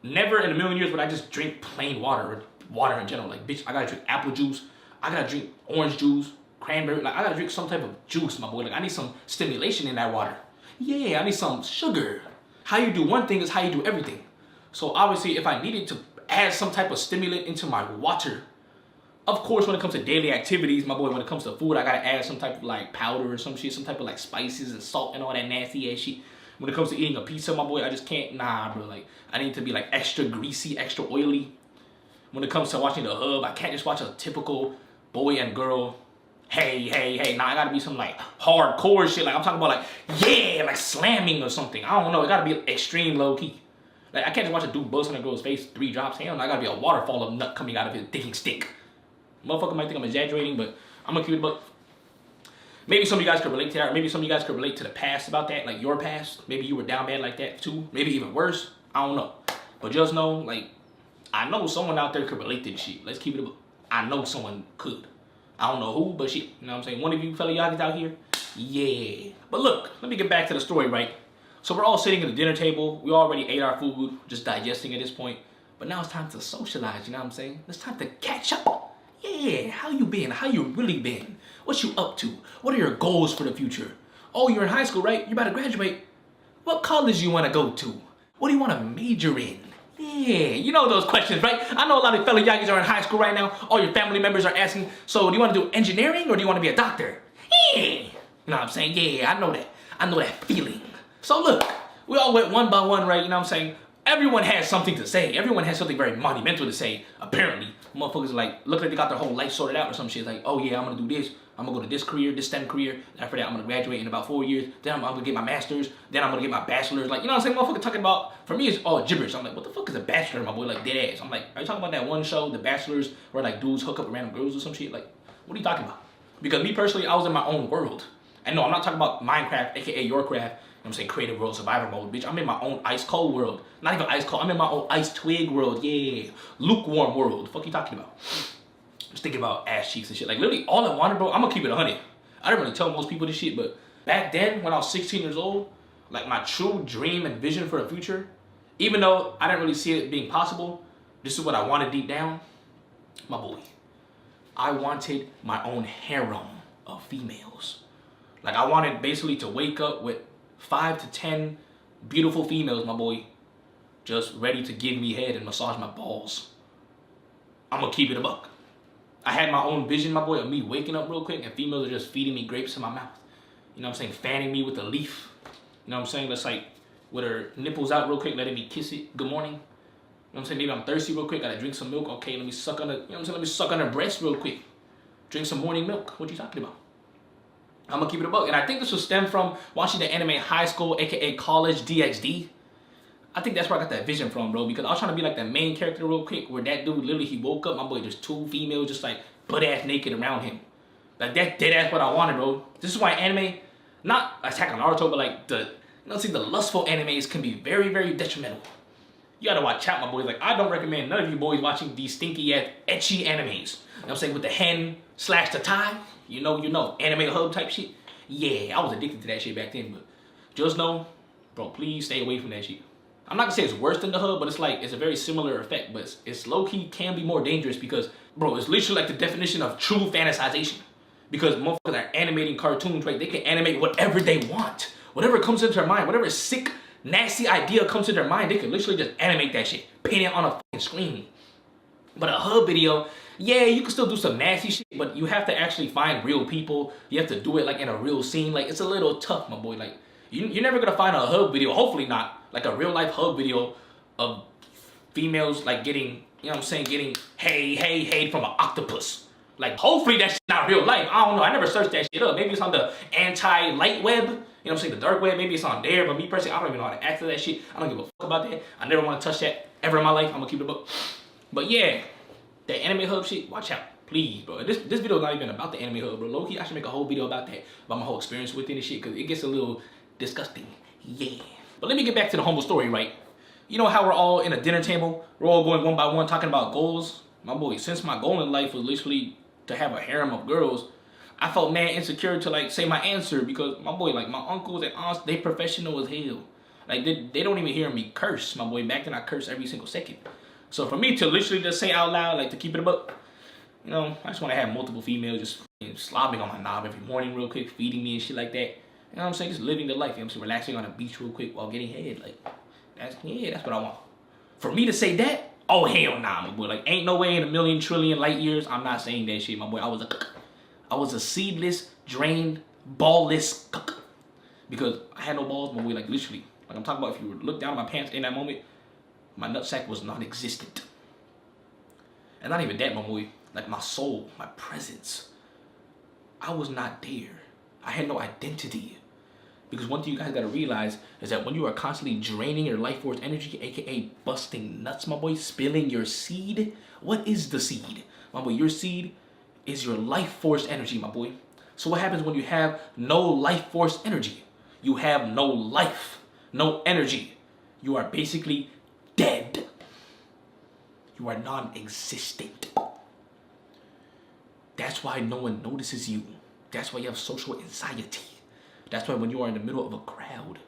Never in a million years would I just drink plain water or water in general. Like, bitch, I gotta drink apple juice. I gotta drink orange juice, cranberry. Like, I gotta drink some type of juice, my boy. Like, I need some stimulation in that water. Yeah, I need some sugar. How you do one thing is how you do everything. So obviously, if I needed to add some type of stimulant into my water, of course, when it comes to daily activities, my boy, when it comes to food, I gotta add some type of, like, powder or some shit, some type of, like, spices and salt and all that nasty ass shit. When it comes to eating a pizza, my boy, I just can't, nah, bro. Like, I need to be, like, extra greasy, extra oily. When it comes to watching the hub, I can't just watch a typical boy and girl, hey. Nah, I gotta be some, like, hardcore shit. Like, I'm talking about, like, yeah, like slamming or something. I don't know. It gotta be extreme low key. Like, I can't just watch a dude bust on a girl's face 3 drops. Hell no, I gotta be a waterfall of nut coming out of his thinking stick. Motherfucker might think I'm exaggerating, but I'm gonna keep it a buck. Maybe some of you guys could relate to that. Or maybe some of you guys could relate to the past about that, like your past. Maybe you were down bad like that too. Maybe even worse. I don't know. But just know, like, I know someone out there could relate to this shit. Let's keep it a buck. I know someone could. I don't know who, but shit. You know what I'm saying? One of you fellow Yagis out here? Yeah. But look, let me get back to the story, right? So we're all sitting at the dinner table. We already ate our food, just digesting at this point. But now it's time to socialize, you know what I'm saying? It's time to catch up. Yeah, how you been? How you really been? What you up to? What are your goals for the future? Oh, you're in high school, right? You're about to graduate. What college you want to go to? What do you want to major in? Yeah, you know those questions, right? I know a lot of fellow Yagis are in high school right now. All your family members are asking, so do you want to do engineering or do you want to be a doctor? Yeah. You know what I'm saying? Yeah, I know that. I know that feeling. So look, we all went one by one, right? You know what I'm saying? Everyone has something to say. Everyone has something very monumental to say, apparently. Motherfuckers like, look like they got their whole life sorted out or some shit. Like, oh yeah, I'm gonna do this. I'm gonna go to this career, this STEM career. After that, I'm gonna graduate in about 4 years. Then I'm gonna get my master's. Then I'm gonna get my bachelor's. Like, you know what I'm saying? Motherfucker talking about, for me, it's all gibberish. I'm like, what the fuck is a bachelor, my boy? Like, dead ass. I'm like, are you talking about that one show, The Bachelors, where like dudes hook up with random girls or some shit? Like, what are you talking about? Because me personally, I was in my own world. And no, I'm not talking about Minecraft, aka your craft. I'm saying creative world, survivor mode, bitch. I'm in my own ice cold world. Not even ice cold. I'm in my own ice twig world. Yeah, lukewarm world. The fuck you talking about? Just thinking about ass cheeks and shit. Like literally, all I wanted, bro. I'm gonna keep it 100. I didn't really tell most people this shit, but back then, when I was 16 years old, like my true dream and vision for the future, even though I didn't really see it being possible, this is what I wanted deep down, my boy. I wanted my own harem of females. Like I wanted basically to wake up with 5 to 10 beautiful females, my boy, just ready to give me head and massage my balls. I'm gonna keep it a buck. I had my own vision, my boy, of me waking up real quick and females are just feeding me grapes in my mouth. You know what I'm saying? Fanning me with a leaf. You know what I'm saying? That's like with her nipples out real quick, letting me kiss it. Good morning. You know what I'm saying? Maybe I'm thirsty real quick, gotta drink some milk. Okay, let me suck on the, you know what I'm saying? Let me suck on her breast real quick. Drink some morning milk. What you talking about? I'm gonna keep it a buck. And I think this will stem from watching the anime High School, aka College DxD. I think that's where I got that vision from, bro. Because I was trying to be like that main character real quick, where that dude literally, he woke up, my boy, there's 2 females just like butt-ass naked around him. Like that dead-ass what I wanted, bro. This is why anime, not Attack on Naruto, but like the, you know, see, the lustful animes can be very, very detrimental. You gotta watch out, my boys. Like, I don't recommend none of you boys watching these stinky-ass, etchy animes. You know what I'm saying? With the hen slash the tie. You know, anime hub type shit. Yeah, I was addicted to that shit back then, but just know, bro, please stay away from that shit. I'm not gonna say it's worse than the hub, but it's like, it's a very similar effect, but it's low-key can be more dangerous because, bro, it's literally like the definition of true fantasization. Because motherfuckers are animating cartoons, right? They can animate whatever they want. Whatever comes into their mind, whatever sick, nasty idea comes to their mind, they can literally just animate that shit, paint it on a fucking screen. But a hub video, yeah, you can still do some nasty shit, but you have to actually find real people. You have to do it like in a real scene. Like, it's a little tough, my boy. Like, you're never gonna find a hub video, hopefully not, like a real life hub video of females like getting, you know what I'm saying, getting hey from an octopus. Like, hopefully that shit's not real life. I don't know, I never searched that shit up. Maybe it's on the anti-light web, you know what I'm saying, the dark web, maybe it's on there, but me personally, I don't even know how to access that shit. I don't give a fuck about that. I never want to touch that ever in my life. I'm gonna keep it a book. But yeah, that anime hub shit, watch out, please, bro. This video is not even about the anime hub, bro. Low-key, I should make a whole video about that, about my whole experience with it and shit, because it gets a little disgusting. Yeah. But let me get back to the humble story, right? You know how we're all in a dinner table, we're all going one by one talking about goals? My boy, since my goal in life was literally to have a harem of girls, I felt mad insecure to like say my answer because my boy, like my uncles and aunts, they professional as hell. Like they don't even hear me curse, my boy. Back then I cursed every single second. So for me to literally just say out loud, like to keep it a buck, you know, I just want to have multiple females just slobbing on my knob every morning real quick, feeding me and shit like that. You know what I'm saying? Just living the life. You know what I'm saying? Relaxing on a beach real quick while getting head. Like, that's what I want. For me to say that, oh hell nah, my boy. Like, ain't no way in a million trillion light years I'm not saying that shit, my boy. I was a seedless, drained, ballless cuck. Because I had no balls, my boy. Like, literally. Like, I'm talking about if you were to look down at my pants in that moment, my nutsack was non-existent. And not even that, my boy. Like, my soul, my presence, I was not there. I had no identity. Because one thing you guys gotta realize is that when you are constantly draining your life force energy, aka busting nuts, my boy, spilling your seed. What is the seed? My boy, your seed is your life force energy, my boy. So what happens when you have no life force energy? You have no life, no energy. You are basically dead. You are non-existent. That's why no one notices you. That's why you have social anxiety. That's why when you are in the middle of a crowd,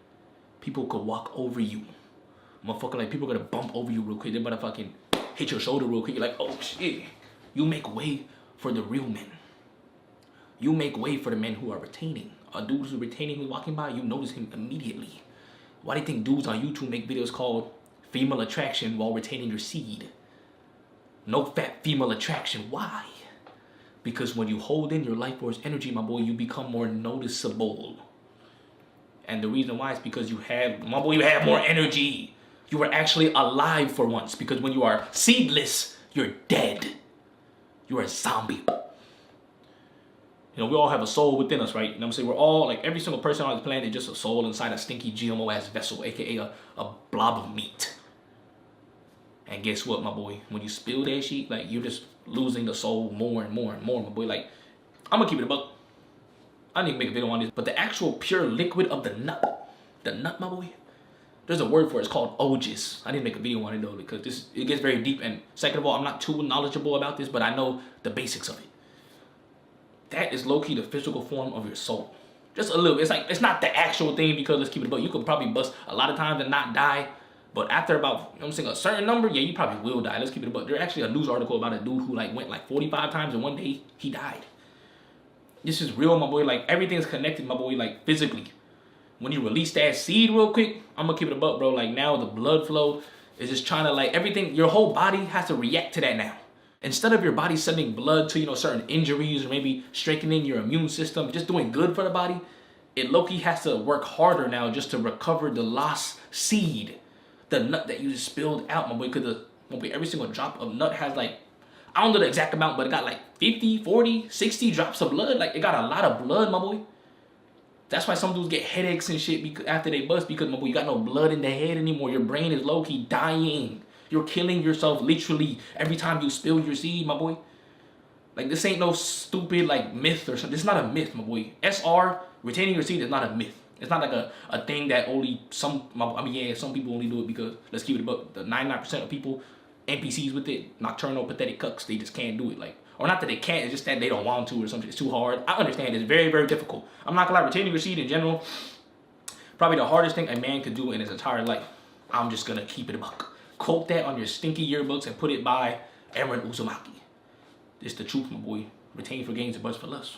people could walk over you. Motherfucker, like, people are gonna bump over you real quick. They're gonna fucking hit your shoulder real quick. You're like, oh shit. You make way for the real men. You make way for the men who are retaining. A dude who's retaining, who's walking by, you notice him immediately. Why do you think dudes on YouTube make videos called female attraction while retaining your seed? No fat female attraction. Why? Because when you hold in your life force energy, my boy, you become more noticeable. And the reason why is because you have, my boy, you have more energy. You are actually alive for once. Because when you are seedless, you're dead. You're a zombie. You know, we all have a soul within us, right? You know what I'm saying? We're all, like, every single person on the planet is just a soul inside a stinky GMO-ass vessel, aka a blob of meat. And guess what, my boy? When you spill that shit, like, you're just losing the soul more and more and more, my boy. Like, I'm gonna keep it a buck. I need to make a video on this. But the actual pure liquid of the nut, my boy, there's a word for it. It's called oges. I need to make a video on it, though, because it gets very deep. And second of all, I'm not too knowledgeable about this, but I know the basics of it. That is low-key the physical form of your soul. Just a little. It's like, it's not the actual thing, because let's keep it a buck. You could probably bust a lot of times and not die. But after about, you know what I'm saying, a certain number, yeah, you probably will die. Let's keep it a buck. There's actually a news article about a dude who, like, went like 45 times in one day. He died. This is real, my boy. Like, everything's connected, my boy, like, physically. When you release that seed real quick, I'm gonna keep it a buck, bro. Like, now the blood flow is just trying to, like, everything, your whole body has to react to that now. Instead of your body sending blood to, you know, certain injuries or maybe strengthening your immune system, just doing good for the body, it low-key has to work harder now just to recover the lost seed. The nut that you just spilled out, my boy, because every single drop of nut has, like, I don't know the exact amount, but it got like 50, 40, 60 drops of blood. Like, it got a lot of blood, my boy. That's why some dudes get headaches and shit after they bust, because, my boy, you got no blood in the head anymore. Your brain is low-key dying. You're killing yourself literally every time you spill your seed, my boy. Like, this ain't no stupid, like, myth or something. This is not a myth, my boy. SR, retaining your seed, is not a myth. It's not like a thing that only some people only do it because, let's keep it about the 99% of people, NPCs with it, nocturnal, pathetic cucks, they just can't do it. Like, or not that they can't, it's just that they don't want to or something. It's too hard. I understand it's very, very difficult. I'm not gonna lie, retaining your seed in general, probably the hardest thing a man could do in his entire life. I'm just gonna keep it a buck. Quote that on your stinky yearbooks and put it by Aaron Uzumaki. It's the truth, my boy. Retain for gains and bust for lust.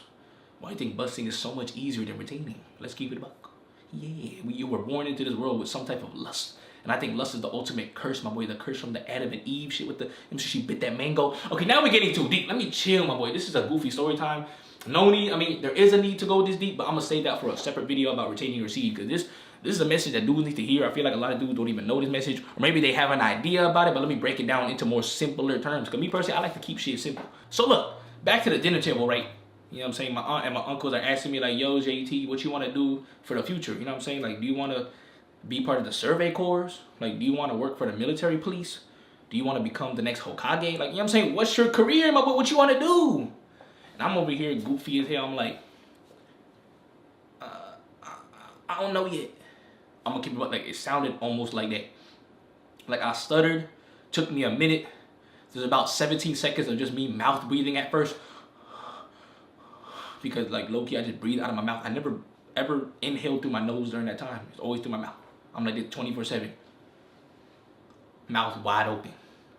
Why do you think busting is so much easier than retaining? Let's keep it a buck. Yeah, you were born into this world with some type of lust. And I think lust is the ultimate curse, my boy. The curse from the Adam and Eve shit with the, she bit that mango. Okay, now we're getting too deep. Let me chill, my boy. This is a goofy story time. No need, I mean, there is a need to go this deep, but I'm going to save that for a separate video about retaining your seed. Because this is a message that dudes need to hear. I feel like a lot of dudes don't even know this message. Or maybe they have an idea about it, but let me break it down into more simpler terms. Because me personally, I like to keep shit simple. So look, back to the dinner table, right? You know what I'm saying? My aunt and my uncles are asking me like, yo, JT, what you want to do for the future? You know what I'm saying? Like, do you want to be part of the Survey Corps? Like, do you want to work for the military police? Do you want to become the next Hokage? Like, you know what I'm saying? What's your career, my boy? What you want to do? And I'm over here goofy as hell. I'm like, I don't know yet. I'm going to keep it up. Like, it sounded almost like that. Like, I stuttered. Took me a minute. There's about 17 seconds of just me mouth breathing at first. Because, like, low-key, I just breathe out of my mouth. I never, ever inhaled through my nose during that time. It's always through my mouth. I'm like this 24/7. Mouth wide open.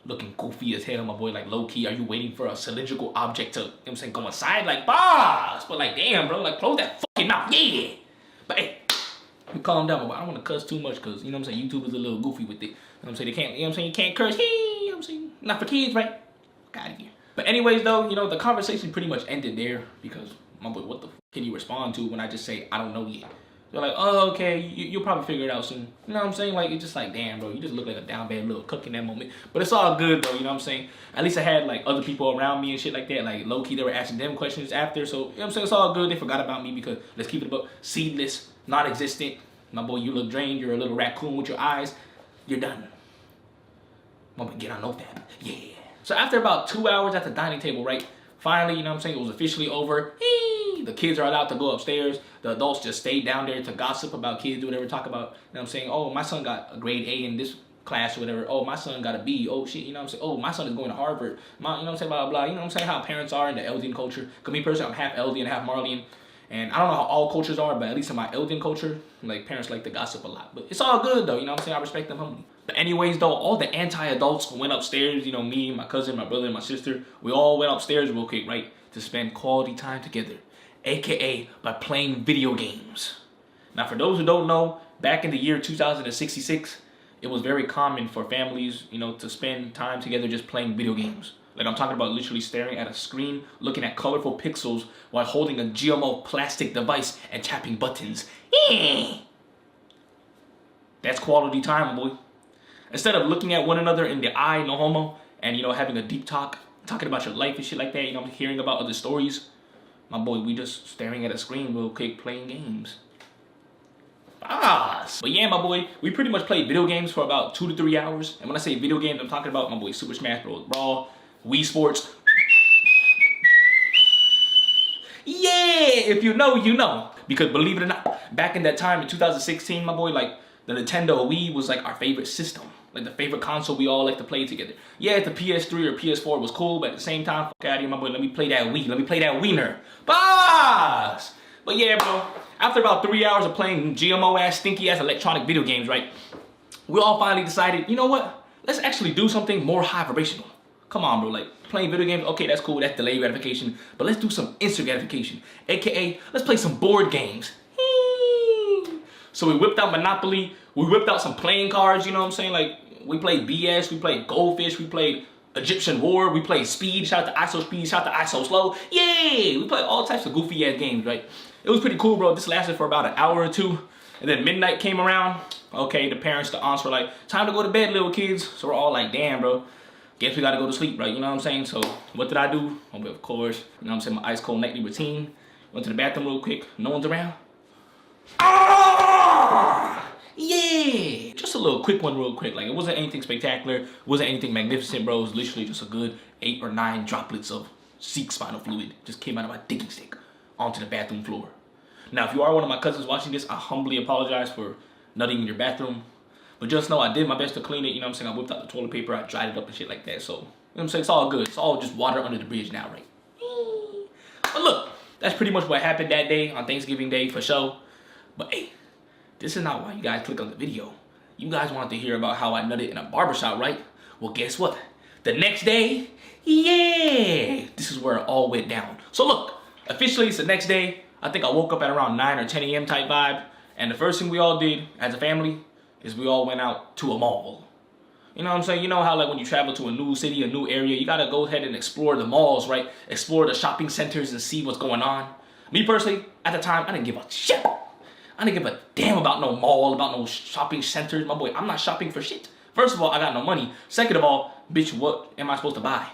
Looking goofy as hell, my boy. Like, low-key, are you waiting for a cylindrical object to, you know what I'm saying, go inside? Like, boss! But, like, damn, bro. Like, close that fucking mouth. Yeah! But, hey, calm down, my boy. I don't want to cuss too much because, you know what I'm saying, YouTube is a little goofy with it. You know what I'm saying? They can't, you know what I'm saying, you can't curse. Hey, you know what I'm saying? Not for kids, right? Get out of here. But anyways, though, you know, the conversation pretty much ended there because, my boy, what the f can you respond to when I just say, I don't know yet? They're like, oh, okay, you'll probably figure it out soon. You know what I'm saying? Like, it's just like, damn, bro, you just look like a down bad little cook in that moment. But it's all good, though, you know what I'm saying? At least I had, like, other people around me and shit like that. Like, low-key, they were asking them questions after. So, you know what I'm saying? It's all good. They forgot about me because, let's keep it about seedless. non-existent. My boy, you look drained. You're a little raccoon with your eyes. You're done. My boy, get on no fab. Yeah. So after about 2 hours at the dining table, right? Finally, you know what I'm saying, it was officially over. The kids are allowed to go upstairs. The adults just stayed down there to gossip about kids, do whatever, talk about, you know what I'm saying, oh, my son got a grade A in this class or whatever. Oh, my son got a B. Oh, shit, you know what I'm saying? Oh, my son is going to Harvard. You know what I'm saying, blah, blah, blah. You know what I'm saying, how parents are in the Eldian culture. Because me personally, I'm half Eldian, half Marleyan. And I don't know how all cultures are, but at least in my Eldian culture, like, parents like to gossip a lot. But it's all good, though, you know what I'm saying? I respect them humbly. But anyways, though, all the anti-adults went upstairs. You know, me, my cousin, my brother, and my sister, we all went upstairs real quick, right? To spend quality time together, aka by playing video games. Now, for those who don't know, back in the year 2066, it was very common for families, you know, to spend time together just playing video games. Like, I'm talking about literally staring at a screen, looking at colorful pixels while holding a GMO plastic device and tapping buttons. That's quality time, boy. Instead of looking at one another in the eye, no homo, and, you know, having a deep talk, talking about your life and shit like that, you know, hearing about other stories, my boy, we just staring at a screen real quick playing games. But yeah, my boy, we pretty much played video games for about 2 to 3 hours. And when I say video games, I'm talking about, my boy, Super Smash Bros. Brawl, Wii Sports. Yeah, if you know, you know. Because believe it or not, back in that time in 2016, my boy, like, the Nintendo Wii was like our favorite system. Like the favorite console we all like to play together. Yeah, the PS3 or PS4 was cool, but at the same time, fuck out of here, my boy, let me play that Wii. Let me play that wiener. Boss! But yeah, bro, after about 3 hours of playing GMO-ass, stinky-ass electronic video games, right? We all finally decided, you know what? Let's actually do something more high vibrational. Come on, bro, like, playing video games, okay, that's cool, that's delayed gratification, but let's do some instant gratification. AKA, let's play some board games. So we whipped out Monopoly, we whipped out some playing cards, you know what I'm saying? Like, we played BS, we played Goldfish, we played Egyptian War, we played Speed, shout out to ISO Speed, shout out to ISO Slow. Yay! We played all types of goofy ass games, right? It was pretty cool, bro. This lasted for about an hour or two. And then midnight came around. Okay, the parents, the aunts were like, time to go to bed, little kids. So we're all like, damn, bro. Guess we gotta go to sleep, right? You know what I'm saying? So what did I do? Well, of course, you know what I'm saying, my ice cold nightly routine. Went to the bathroom real quick. No one's around. Yeah! Just a little quick one real quick. Like, it wasn't anything spectacular. It wasn't anything magnificent, bro. It was literally just a good 8 or 9 droplets of Sikh spinal fluid. Just came out of my digging stick onto the bathroom floor. Now, if you are one of my cousins watching this, I humbly apologize for nutting in your bathroom. But just know I did my best to clean it. You know what I'm saying? I whipped out the toilet paper. I dried it up and shit like that. So, you know what I'm saying? It's all good. It's all just water under the bridge now, right? But look, that's pretty much what happened that day on Thanksgiving Day for sure. But hey, this is not why you guys click on the video. You guys wanted to hear about how I nutted in a barbershop, right? Well, guess what? The next day, yeah, this is where it all went down. So look, officially it's the next day. I think I woke up at around 9 or 10 a.m. type vibe. And the first thing we all did as a family is we all went out to a mall. You know what I'm saying? You know how like when you travel to a new city, a new area, you gotta go ahead and explore the malls, right? Explore the shopping centers and see what's going on. Me personally, at the time, I didn't give a shit. I didn't give a damn about no mall, about no shopping centers. My boy, I'm not shopping for shit. First of all, I got no money. Second of all, bitch, what am I supposed to buy?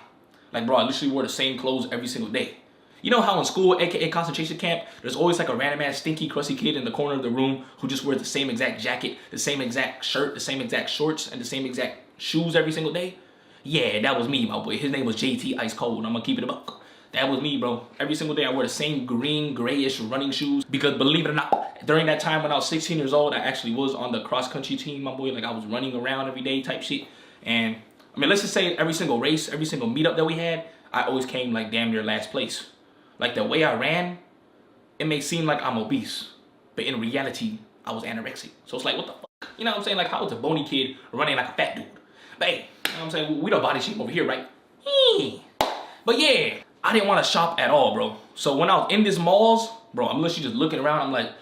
Like, bro, I literally wore the same clothes every single day. You know how in school, aka concentration camp, there's always like a random ass stinky crusty kid in the corner of the room who just wears the same exact jacket, the same exact shirt, the same exact shorts, and the same exact shoes every single day? Yeah, that was me, my boy. His name was JT Ice Cold. I'm gonna keep it a buck. That was me, bro. Every single day I wore the same green, grayish running shoes. Because believe it or not, during that time when I was 16 years old, I actually was on the cross country team, my boy. Like, I was running around every day type shit. And I mean, let's just say every single race, every single meetup that we had, I always came like damn near last place. Like, the way I ran, it may seem like I'm obese, but in reality, I was anorexic. So it's like, what the fuck? You know what I'm saying? Like, how is a bony kid running like a fat dude? But hey, you know what I'm saying? We don't body shape over here, right? But yeah, I didn't want to shop at all, bro. So when I was in this malls, bro, I'm literally just looking around. I'm like,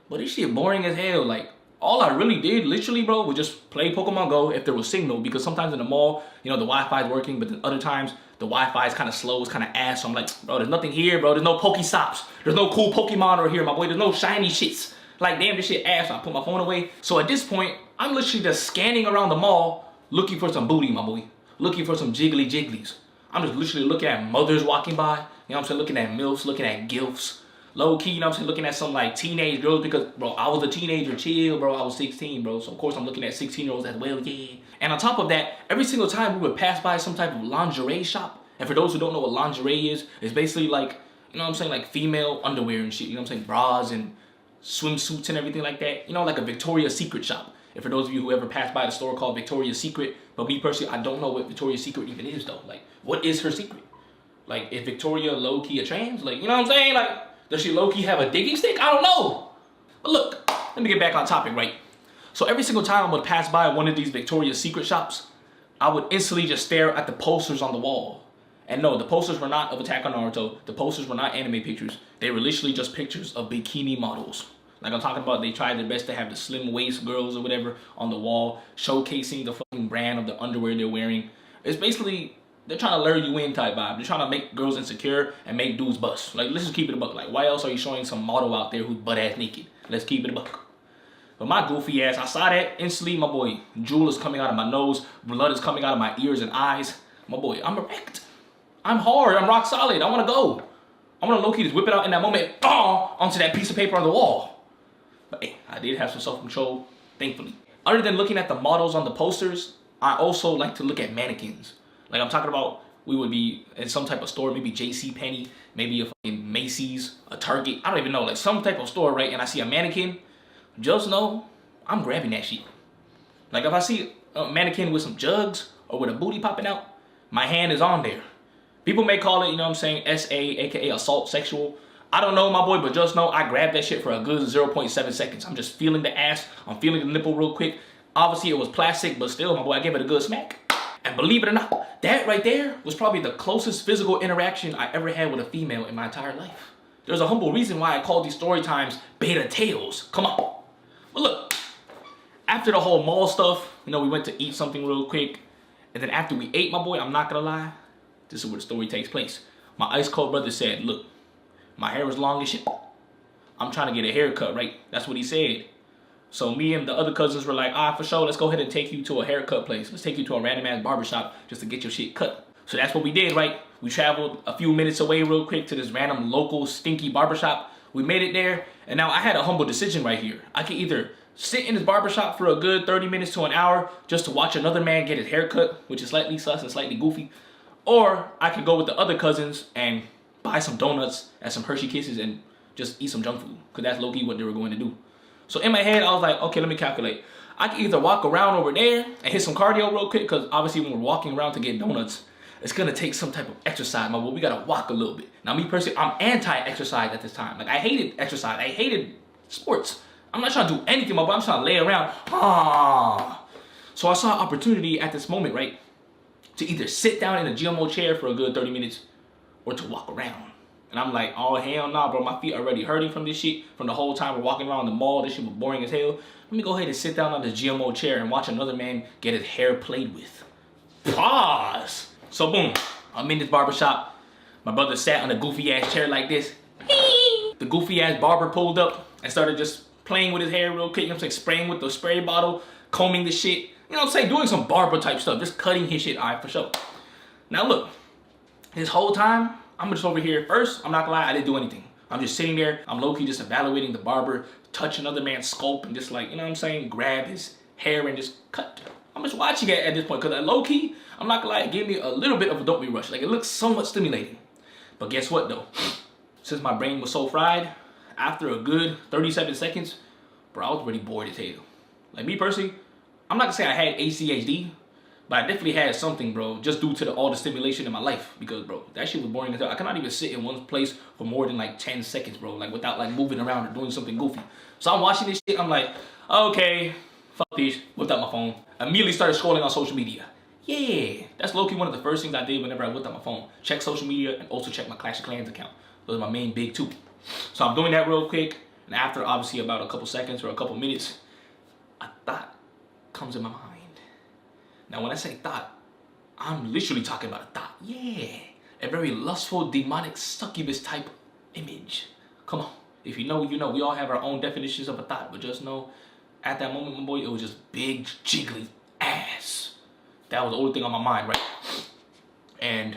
but this shit boring as hell. Like, all I really did, literally, bro, was just play Pokemon Go if there was signal. Because sometimes in the mall, you know, the Wi-Fi is working, but then other times, the Wi-Fi is kind of slow, it's kind of ass. So I'm like, bro, there's nothing here, bro. There's no Pokestops. There's no cool Pokemon over here, my boy. There's no shiny shits. Like, damn, this shit ass. So I put my phone away. So at this point, I'm literally just scanning around the mall, looking for some booty, my boy. Looking for some jiggly jigglies. I'm just literally looking at mothers walking by. You know what I'm saying? Looking at MILFs, looking at GILFs. low key, you know what I'm saying, looking at some like teenage girls because, bro, I was a teenager, chill, bro. I was 16, bro. So of course I'm looking at 16-year-olds as well, yeah. And on top of that, every single time we would pass by some type of lingerie shop. And for those who don't know what lingerie is, it's basically like, you know what I'm saying, like female underwear and shit. You know what I'm saying, bras and swimsuits and everything like that. You know, like a Victoria's Secret shop. And for those of you who ever passed by the store called Victoria's Secret, but me personally, I don't know what Victoria's Secret even is though. Like, what is her secret? Like, is Victoria low-key a trans? Like, you know what I'm saying? Like, does she low-key have a digging stick? I don't know. But look, let me get back on topic, right? So every single time I would pass by one of these Victoria's Secret shops, I would instantly just stare at the posters on the wall. And no, the posters were not of Attack on Naruto. The posters were not anime pictures. They were literally just pictures of bikini models. Like I'm talking about, they tried their best to have the slim waist girls or whatever on the wall, showcasing the fucking brand of the underwear they're wearing. It's basically, they're trying to lure you in type vibe. They're trying to make girls insecure and make dudes bust. Like, let's just keep it a buck. Like, why else are you showing some model out there who's butt-ass naked? Let's keep it a buck. But my goofy ass, I saw that instantly, my boy, drool is coming out of my nose, blood is coming out of my ears and eyes. My boy, I'm erect. I'm hard, I'm rock solid, I wanna go. I wanna low-key just whip it out in that moment, onto that piece of paper on the wall. But hey, I did have some self-control, thankfully. Other than looking at the models on the posters, I also like to look at mannequins. Like I'm talking about, we would be in some type of store, maybe JCPenney, maybe a fucking Macy's, a Target, I don't even know, like some type of store, right? And I see a mannequin, just know I'm grabbing that shit. Like if I see a mannequin with some jugs or with a booty popping out, my hand is on there. People may call it, you know what I'm saying, SA, aka assault sexual. I don't know, my boy, but just know I grabbed that shit for a good 0.7 seconds. I'm just feeling the ass, I'm feeling the nipple real quick. Obviously it was plastic, but still, my boy, I gave it a good smack. And believe it or not, that right there was probably the closest physical interaction I ever had with a female in my entire life. There's a humble reason why I call these story times beta tales. Come on. But look, after the whole mall stuff, you know, we went to eat something real quick. And then after we ate, my boy, I'm not gonna lie, this is where the story takes place. My ice cold brother said, look, my hair is long as shit. I'm trying to get a haircut, right? That's what he said. So me and the other cousins were like, for sure, let's go ahead and take you to a haircut place. Let's take you to a random ass barbershop just to get your shit cut. So that's what we did, right? We traveled a few minutes away real quick to this random local stinky barbershop. We made it there, and now I had a humble decision right here. I could either sit in this barbershop for a good 30 minutes to an hour just to watch another man get his haircut, which is slightly sus and slightly goofy, or I could go with the other cousins and buy some donuts and some Hershey Kisses and just eat some junk food, because that's low-key what they were going to do. So in my head, I was like, okay, let me calculate. I can either walk around over there and hit some cardio real quick, because obviously when we're walking around to get donuts, it's gonna take some type of exercise, my boy. We gotta walk a little bit. Now me personally, I'm anti-exercise at this time. Like I hated exercise, I hated sports. I'm not trying to do anything, my boy. I'm just trying to lay around. So I saw an opportunity at this moment, right? To either sit down in a GMO chair for a good 30 minutes or to walk around. And I'm like, oh, hell nah, bro. My feet are already hurting from this shit. From the whole time we're walking around the mall, this shit was boring as hell. Let me go ahead and sit down on this GMO chair and watch another man get his hair played with. Pause. So boom, I'm in this barbershop. My brother sat on a goofy ass chair like this. The goofy ass barber pulled up and started just playing with his hair real quick. You know what I'm saying? Spraying with the spray bottle, combing the shit. You know what I'm saying? Doing some barber type stuff. Just cutting his shit. All right, for sure. Now look, this whole time, I'm just over here. First, I'm not gonna lie, I didn't do anything. I'm just sitting there. I'm low-key just evaluating the barber, touch another man's scalp and just like, you know what I'm saying? Grab his hair and just cut. I'm just watching it at this point because low-key, I'm not gonna lie, it gave me a little bit of a dopamine rush. Like it looks somewhat stimulating. But guess what though? Since my brain was so fried, after a good 37 seconds, bro, I was already bored as hell. Like me personally, I'm not gonna say I had ADHD, but I definitely had something, bro, just due to all the stimulation in my life. Because, bro, that shit was boring as hell. I cannot even sit in one place for more than like 10 seconds, bro, like without like moving around or doing something goofy. So I'm watching this shit, I'm like, okay, fuck this, whipped out my phone. Immediately started scrolling on social media. Yeah, that's low-key one of the first things I did whenever I whipped out my phone. Check social media and also check my Clash of Clans account. Those are my main big two. So I'm doing that real quick. And after obviously about a couple seconds or a couple minutes, a thought comes in my mind. Now when I say thought, I'm literally talking about a thought. Yeah, a very lustful, demonic, succubus type image. Come on, if you know, you know. We all have our own definitions of a thought, but just know, at that moment, my boy, it was just big, jiggly ass. That was the only thing on my mind, right? And,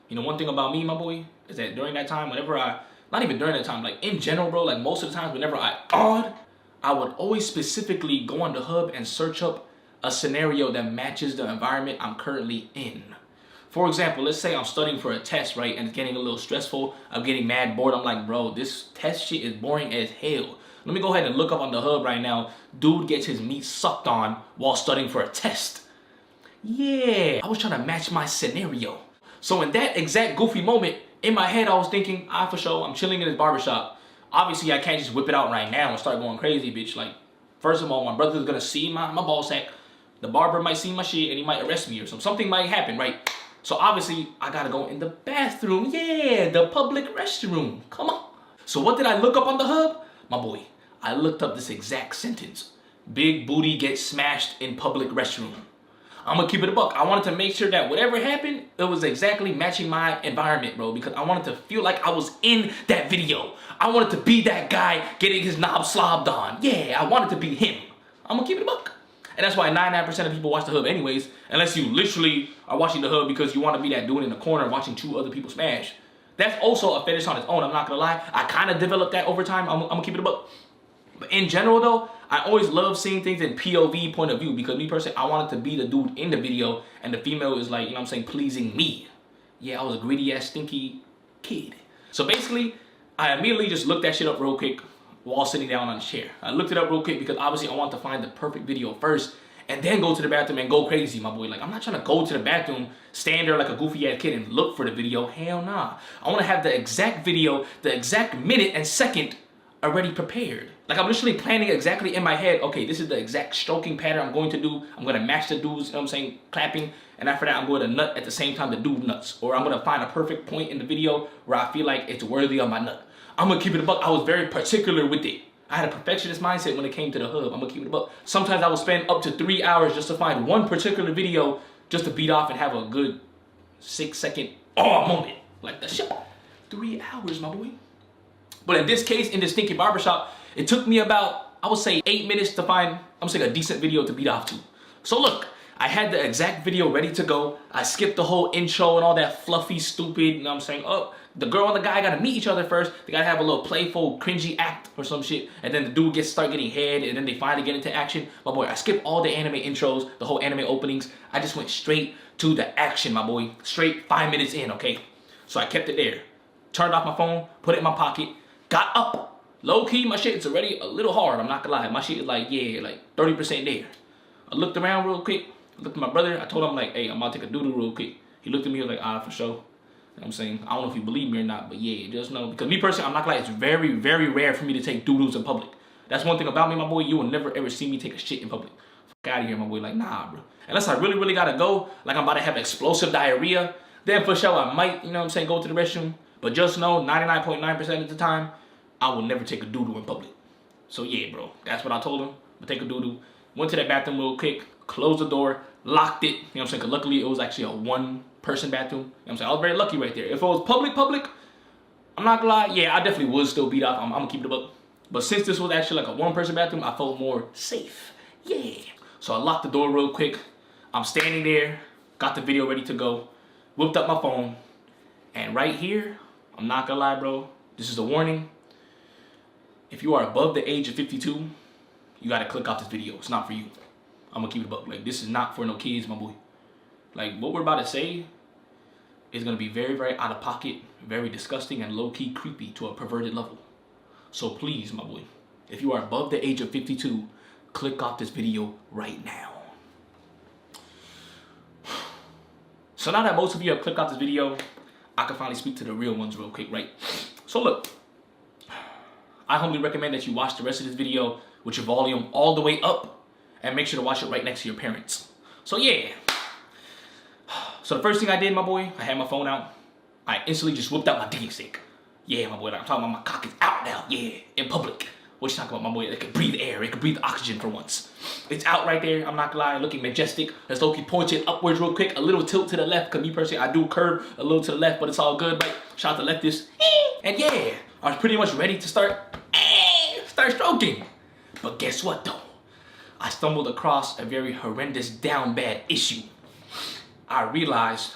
you know, one thing about me, my boy, is that during that time, whenever I not even during that time, like in general, bro, like most of the times whenever I would always specifically go on the hub and search up a scenario that matches the environment I'm currently in. For example, let's say I'm studying for a test, right, and it's getting a little stressful. I'm getting mad bored. I'm like, bro, this test shit is boring as hell. Let me go ahead and look up on the hub right now. Dude gets his meat sucked on while studying for a test. Yeah, I was trying to match my scenario. So in that exact goofy moment, in my head, I was thinking, for sure, I'm chilling in this barbershop. Obviously, I can't just whip it out right now and start going crazy, bitch. Like, first of all, my brother's gonna see my ball sack. The barber might see my shit and he might arrest me or something. Something might happen, right? So obviously, I gotta go in the bathroom. Yeah, the public restroom. Come on. So what did I look up on the hub? My boy, I looked up this exact sentence. Big booty gets smashed in public restroom. I'm gonna keep it a buck. I wanted to make sure that whatever happened, it was exactly matching my environment, bro, because I wanted to feel like I was in that video. I wanted to be that guy getting his knob slobbed on. Yeah, I wanted to be him. I'm gonna keep it a buck. And that's why 99% of people watch the hub anyways, unless you literally are watching the hub because you want to be that dude in the corner watching two other people smash. That's also a fetish on its own, I'm not gonna lie. I kind of developed that over time. I'm gonna keep it a buck. But in general though, I always love seeing things in POV point of view, because me personally, I wanted to be the dude in the video and the female is like, you know what I'm saying, pleasing me. Yeah, I was a greedy ass stinky kid. So basically, I immediately just looked that shit up real quick while sitting down on the chair. I looked it up real quick because obviously I want to find the perfect video first and then go to the bathroom and go crazy, my boy. Like, I'm not trying to go to the bathroom, stand there like a goofy ass kid and look for the video. Hell nah. I want to have the exact video, the exact minute and second already prepared. Like, I'm literally planning exactly in my head, okay, this is the exact stroking pattern I'm going to do. I'm going to match the dudes, you know what I'm saying, clapping. And after that, I'm going to nut at the same time the dude nuts. Or I'm going to find a perfect point in the video where I feel like it's worthy of my nut. I'm going to keep it a buck. I was very particular with it. I had a perfectionist mindset when it came to the hub. I'm going to keep it a buck. Sometimes I would spend up to 3 hours just to find one particular video just to beat off and have a good 6-second moment. Like the shit. 3 hours, my boy. But in this case, in this stinky barbershop, it took me about, I would say, 8 minutes to find, I'm saying, a decent video to beat off to. So look, I had the exact video ready to go. I skipped the whole intro and all that fluffy, stupid, you know what I'm saying? Oh, the girl and the guy gotta meet each other first. They gotta have a little playful, cringy act or some shit. And then the dude start getting head and then they finally get into action. My boy, I skipped all the anime intros, the whole anime openings. I just went straight to the action, my boy. Straight 5 minutes in, okay? So I kept it there. Turned off my phone, put it in my pocket, got up. Low key, my shit is already a little hard, I'm not gonna lie. My shit is like, yeah, like 30% there. I looked around real quick. Looked at my brother, I told him like, hey, I'm about to take a doodle real quick. He looked at me, he was like, for sure. You know what I'm saying? I don't know if you believe me or not, but yeah, just know. Because me personally, I'm not gonna lie, it's very, very rare for me to take doodles in public. That's one thing about me, my boy, you will never ever see me take a shit in public. Fuck out of here, my boy, like, nah, bro. Unless I really, really gotta go, like I'm about to have explosive diarrhea, then for sure I might, you know what I'm saying, go to the restroom. But just know, 99.9% of the time, I will never take a doodle in public. So yeah, bro, that's what I told him. But take a doodle. Went to that bathroom real quick, closed the door, locked it. You know what I'm saying? Cause luckily it was actually a one-person bathroom. You know what I'm saying? I was very lucky right there. If it was public, I'm not gonna lie, yeah, I definitely would still beat off. I'm gonna keep it up. But since this was actually like a one-person bathroom, I felt more safe. Yeah. So I locked the door real quick. I'm standing there, got the video ready to go, whipped up my phone, and right here, I'm not gonna lie, bro, this is a warning. If you are above the age of 52, you gotta click off this video. It's not for you. I'm gonna keep it above. Like, this is not for no kids, my boy. Like, what we're about to say is gonna be very, very out of pocket, very disgusting, and low-key creepy to a perverted level. So please, my boy, if you are above the age of 52, click off this video right now. So now that most of you have clicked off this video, I can finally speak to the real ones real quick, right? So look, I humbly recommend that you watch the rest of this video with your volume all the way up and make sure to watch it right next to your parents. So yeah. So the first thing I did, my boy, I had my phone out. I instantly just whipped out my digging stick. Yeah, my boy, I'm talking about my cock is out now. Yeah, in public. What you talking about, my boy? It can breathe air. It can breathe oxygen for once. It's out right there. I'm not gonna lie, looking majestic. Let's low-key point it upwards real quick. A little tilt to the left, because me personally, I do curve a little to the left, but it's all good, right? Shout out to leftists. And yeah, I was pretty much ready to start stroking. But guess what, though? I stumbled across a very horrendous down bad issue. I realized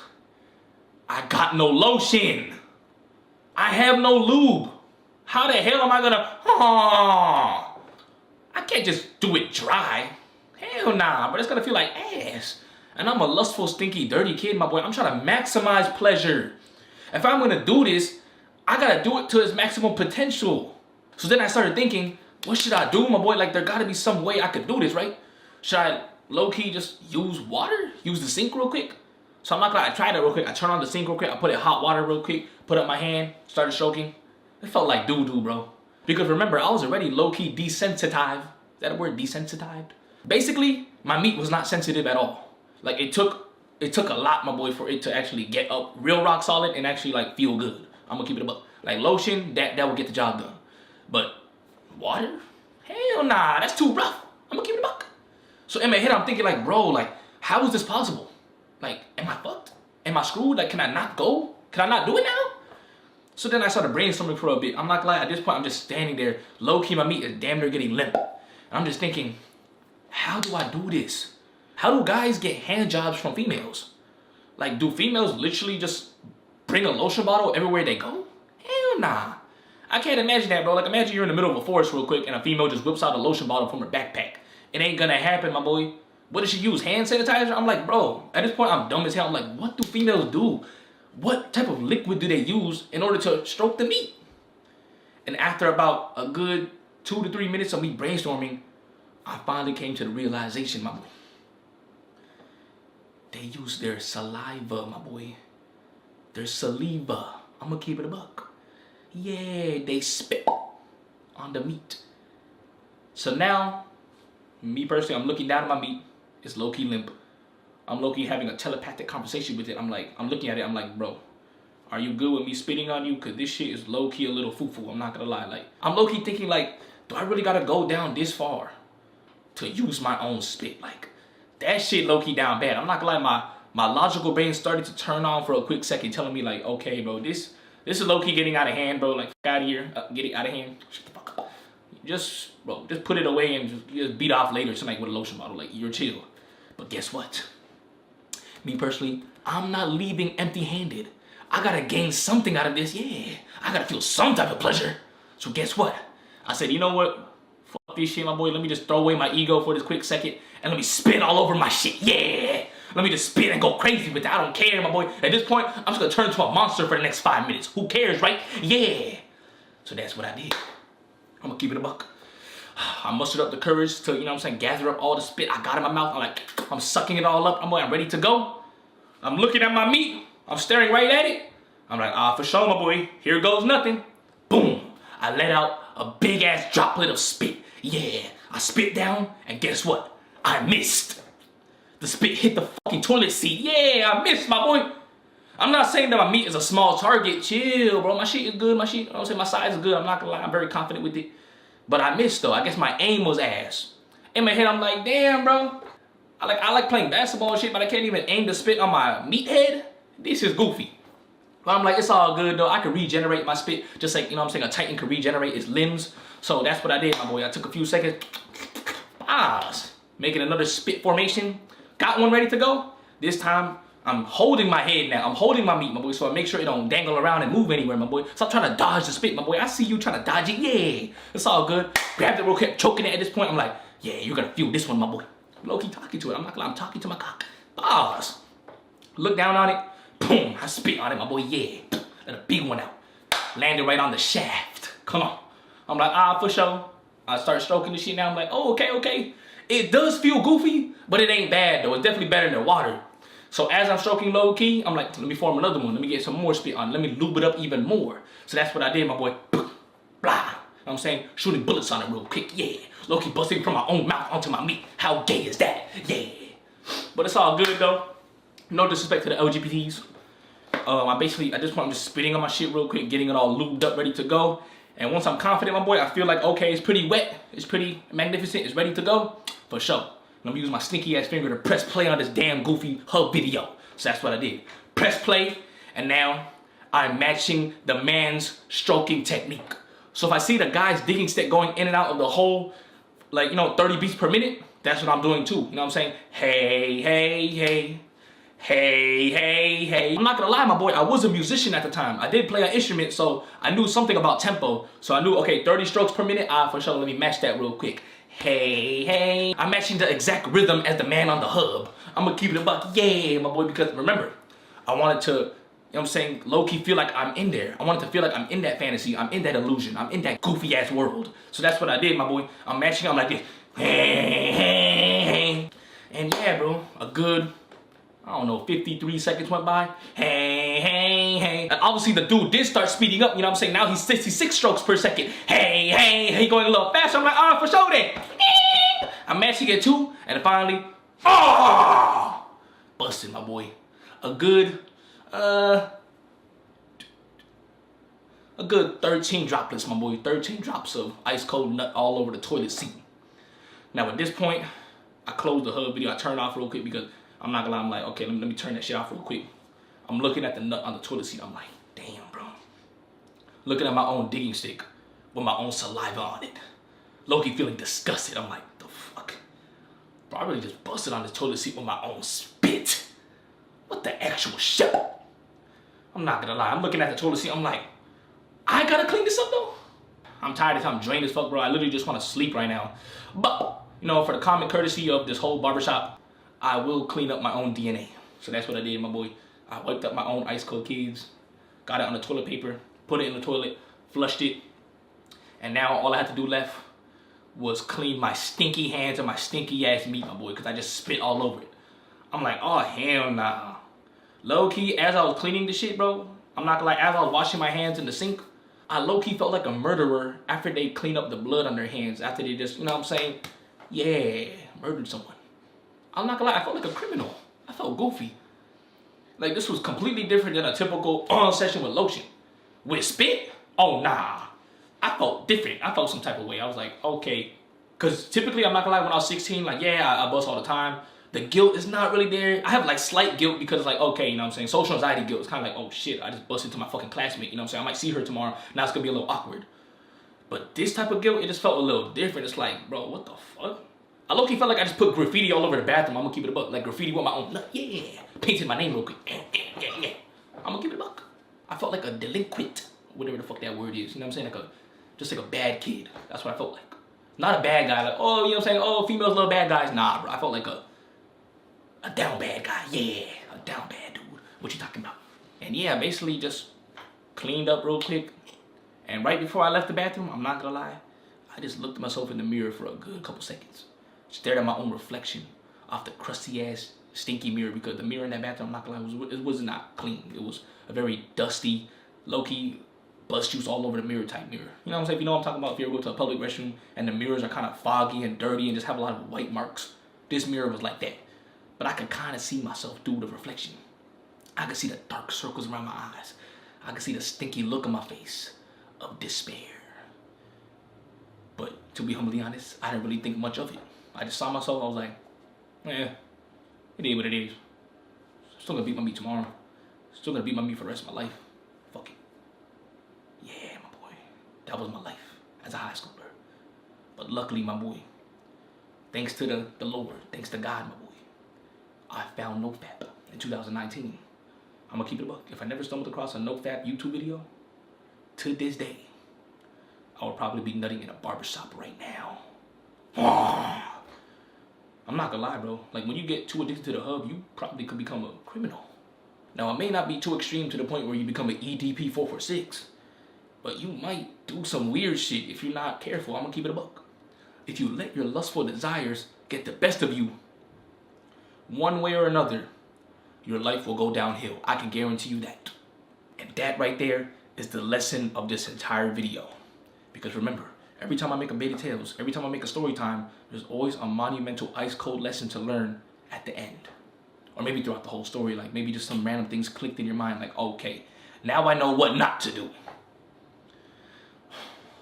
I got no lotion. I have no lube. how the hell am I gonna, oh, I can't just do it dry. Hell nah, but it's gonna feel like ass. And I'm a lustful, stinky, dirty kid, my boy. I'm trying to maximize pleasure. If I'm gonna do this, I gotta do it to its maximum potential. So then I started thinking, what should I do, my boy? Like, there gotta be some way I could do this, right? Should I low-key just use water? Use the sink real quick? So I'm not gonna, I tried it real quick. I turned on the sink real quick. I put it in hot water real quick. Put up my hand, started stroking. It felt like doo-doo, bro. Because remember, I was already low-key desensitized. Is that a word, desensitized? Basically, my meat was not sensitive at all. Like, it took a lot, my boy, for it to actually get up real rock solid and actually, like, feel good. I'm gonna keep it a buck. Like, lotion, that will get the job done. But water? Hell nah, that's too rough. I'm gonna keep it a buck. So in my head, I'm thinking, like, bro, like, how is this possible? Like, am I fucked? Am I screwed? Like, can I not go? Can I not do it now? So then I started brainstorming for a bit. I'm not gonna lie, at this point, I'm just standing there. Low-key, my meat is damn near getting limp. And I'm just thinking, how do I do this? How do guys get hand jobs from females? Like, do females literally just bring a lotion bottle everywhere they go? Hell nah. I can't imagine that, bro. Like, imagine you're in the middle of a forest real quick and a female just whips out a lotion bottle from her backpack. It ain't gonna happen, my boy. What does she use? Hand sanitizer? I'm like, bro, at this point, I'm dumb as hell. I'm like, what do females do? What type of liquid do they use in order to stroke the meat? And after about a good 2 to 3 minutes of me brainstorming, I finally came to the realization, my boy. They use their saliva, my boy. Their saliva. I'm gonna keep it a buck. Yeah, they spit on the meat. So now, me personally, I'm looking down at my meat. It's low-key limp. I'm low-key having a telepathic conversation with it. I'm looking at it, I'm like, bro, are you good with me spitting on you? Cause this shit is low-key a little foo-foo, I'm not gonna lie. Like, I'm low-key thinking, like, do I really gotta go down this far to use my own spit? Like, that shit low-key down bad. I'm not gonna lie, my logical brain started to turn on for a quick second, telling me like, okay, bro, this is low-key getting out of hand, bro. Like, out of here, get it out of hand. Shut the fuck up. Just put it away and just beat off later tonight with a lotion bottle. Like, you're chill. But guess what? Me personally, I'm not leaving empty-handed. I gotta gain something out of this. Yeah, I gotta feel some type of pleasure. So guess what? I said, you know what? Fuck this shit, my boy. Let me just throw away my ego for this quick second and let me spit all over my shit. Yeah. Let me just spit and go crazy with it. I don't care, my boy. At this point, I'm just gonna turn into a monster for the next 5 minutes. Who cares, right? Yeah. So that's what I did. I'm gonna keep it a buck. I mustered up the courage to, you know what I'm saying, gather up all the spit I got in my mouth. I'm sucking it all up. I'm ready to go. I'm looking at my meat. I'm staring right at it. I'm like, for sure, my boy. Here goes nothing. Boom. I let out a big ass droplet of spit. Yeah. I spit down, and guess what? I missed. The spit hit the fucking toilet seat. Yeah, I missed, my boy. I'm not saying that my meat is a small target. Chill, bro. My shit is good. My shit, you know what I'm saying, my size is good. I'm not gonna lie. I'm very confident with it. But I missed, though. I guess my aim was ass. In my head, I'm like, damn, bro. I like playing basketball and shit, but I can't even aim to spit on my meathead. This is goofy. But I'm like, it's all good, though. I can regenerate my spit just like, you know what I'm saying, a Titan can regenerate its limbs. So that's what I did, my boy. I took a few seconds. Making another spit formation. Got one ready to go. This time, I'm holding my head now. I'm holding my meat, my boy, so I make sure it don't dangle around and move anywhere, my boy. Stop trying to dodge the spit, my boy. I see you trying to dodge it. Yeah, it's all good. Grabbed it real quick, choking it at this point. I'm like, yeah, you're gonna feel this one, my boy. Low-key talking to it. I'm not gonna lie, I'm talking to my cock. Pause. Look down on it. Boom, I spit on it, my boy. Yeah, let a big one out. Landed right on the shaft. Come on. I'm like, for sure. I start stroking the shit now. I'm like, oh, okay. It does feel goofy, but it ain't bad, though. It's definitely better than water. So as I'm stroking low-key, I'm like, let me form another one. Let me get some more spit on it. Let me lube it up even more. So that's what I did, my boy. Blah. You know what I'm saying? Shooting bullets on it real quick. Yeah. Low-key busting from my own mouth onto my meat. How gay is that? Yeah. But it's all good, though. No disrespect to the LGBTs. At this point, I'm just spitting on my shit real quick, getting it all lubed up, ready to go. And once I'm confident, my boy, I feel like, okay, it's pretty wet. It's pretty magnificent. It's ready to go. For sure. Let me use my sneaky ass finger to press play on this damn goofy hub video. So that's what I did. Press play, and now I'm matching the man's stroking technique. So if I see the guy's digging stick going in and out of the hole, like, 30 beats per minute, that's what I'm doing too. You know what I'm saying? Hey, hey, hey. Hey, hey, hey. I'm not gonna lie, my boy, I was a musician at the time. I did play an instrument, so I knew something about tempo. So I knew, okay, 30 strokes per minute, for sure, let me match that real quick. Hey, hey. I'm matching the exact rhythm as the man on the hub. I'm gonna keep it a buck, yeah, my boy, because remember, I wanted to, you know what I'm saying, low-key feel like I'm in there. I wanted to feel like I'm in that fantasy, I'm in that illusion, I'm in that goofy-ass world. So that's what I did, my boy. I'm matching, I'm like this, hey, hey, hey. And yeah, bro, a good, I don't know, 53 seconds went by. Hey, hey, hey. And obviously the dude did start speeding up, you know what I'm saying? Now he's 66 strokes per second. Hey, hey, hey, going a little faster. I'm like, for sure then. I'm matching it too, and finally, busted, my boy. A good 13 droplets, my boy. 13 drops of ice cold nut all over the toilet seat. Now at this point, I closed the hub video. I turned off real quick because I'm not gonna lie, I'm like, okay, let me turn that shit off real quick. I'm looking at the nut on the toilet seat. I'm like, damn, bro. Looking at my own digging stick with my own saliva on it. Low-key feeling disgusted. I'm like, the fuck? Bro, I really just busted on this toilet seat with my own spit. What the actual shit? I'm not gonna lie. I'm looking at the toilet seat. I'm like, I gotta clean this up though? I'm tired as I'm drained as fuck, bro. I literally just want to sleep right now. But, you know, for the common courtesy of this whole barbershop, I will clean up my own DNA. So that's what I did, my boy. I wiped up my own ice cold kids, got it on the toilet paper, put it in the toilet, flushed it, and now all I had to do left was clean my stinky hands and my stinky ass meat, my boy, because I just spit all over it. I'm like, oh, hell nah. Low-key, as I was cleaning the shit, bro, I'm not gonna lie, as I was washing my hands in the sink, I low-key felt like a murderer after they clean up the blood on their hands, after they just, you know what I'm saying? Yeah, murdered someone. I'm not gonna lie, I felt like a criminal. I felt goofy. Like, this was completely different than a typical session with lotion. With spit? Oh, nah. I felt different. I felt some type of way. I was like, okay. Because typically, I'm not gonna lie, when I was 16, like, yeah, I bust all the time. The guilt is not really there. I have, like, slight guilt because it's like, okay, you know what I'm saying? Social anxiety guilt. It's kind of like, oh, shit, I just busted into my fucking classmate. You know what I'm saying? I might see her tomorrow. Now it's gonna be a little awkward. But this type of guilt, it just felt a little different. It's like, bro, what the fuck? I low-key felt like I just put graffiti all over the bathroom. I'm gonna keep it a buck. Like graffiti with my own nut. Yeah. Painted my name real quick. Yeah. I'm gonna keep it a buck. I felt like a delinquent. Whatever the fuck that word is. You know what I'm saying? Just like a bad kid. That's what I felt like. Not a bad guy. Like, oh, you know what I'm saying? Oh, females love bad guys. Nah, bro. I felt like a down bad guy. Yeah. A down bad dude. What you talking about? And yeah, basically just cleaned up real quick. And right before I left the bathroom, I'm not gonna lie, I just looked at myself in the mirror for a good couple seconds. Stared at my own reflection off the crusty ass stinky mirror, because the mirror in that bathroom, I'm not gonna lie, it was not clean. It was a very dusty, low-key bus juice all over the mirror type mirror. You know what I'm saying? If you know what I'm talking about, if you ever go to a public restroom and the mirrors are kind of foggy and dirty and just have a lot of white marks, this mirror was like that. But I could kind of see myself through the reflection. I could see the dark circles around my eyes. I could see the stinky look on my face of despair. But to be humbly honest, I didn't really think much of it. I just saw myself, I was like, yeah, it is what it is. Still gonna beat my meat tomorrow. Still gonna beat my meat for the rest of my life. Fuck it. Yeah, my boy. That was my life as a high schooler. But luckily, my boy, thanks to the Lord, thanks to God, my boy, I found NoFap in 2019. I'm gonna keep it a buck. If I never stumbled across a NoFap YouTube video, to this day, I would probably be nutting in a barbershop right now. I'm not gonna lie, bro. Like, when you get too addicted to the hub, you probably could become a criminal. Now, it may not be too extreme to the point where you become an EDP 446, but you might do some weird shit if you're not careful. I'm gonna keep it a buck. If you let your lustful desires get the best of you, one way or another, your life will go downhill. I can guarantee you that. And that right there is the lesson of this entire video. Because remember, every time I make a Beta Tales, every time I make a story time, there's always a monumental ice cold lesson to learn at the end. Or maybe throughout the whole story, like maybe just some random things clicked in your mind, like, okay, now I know what not to do.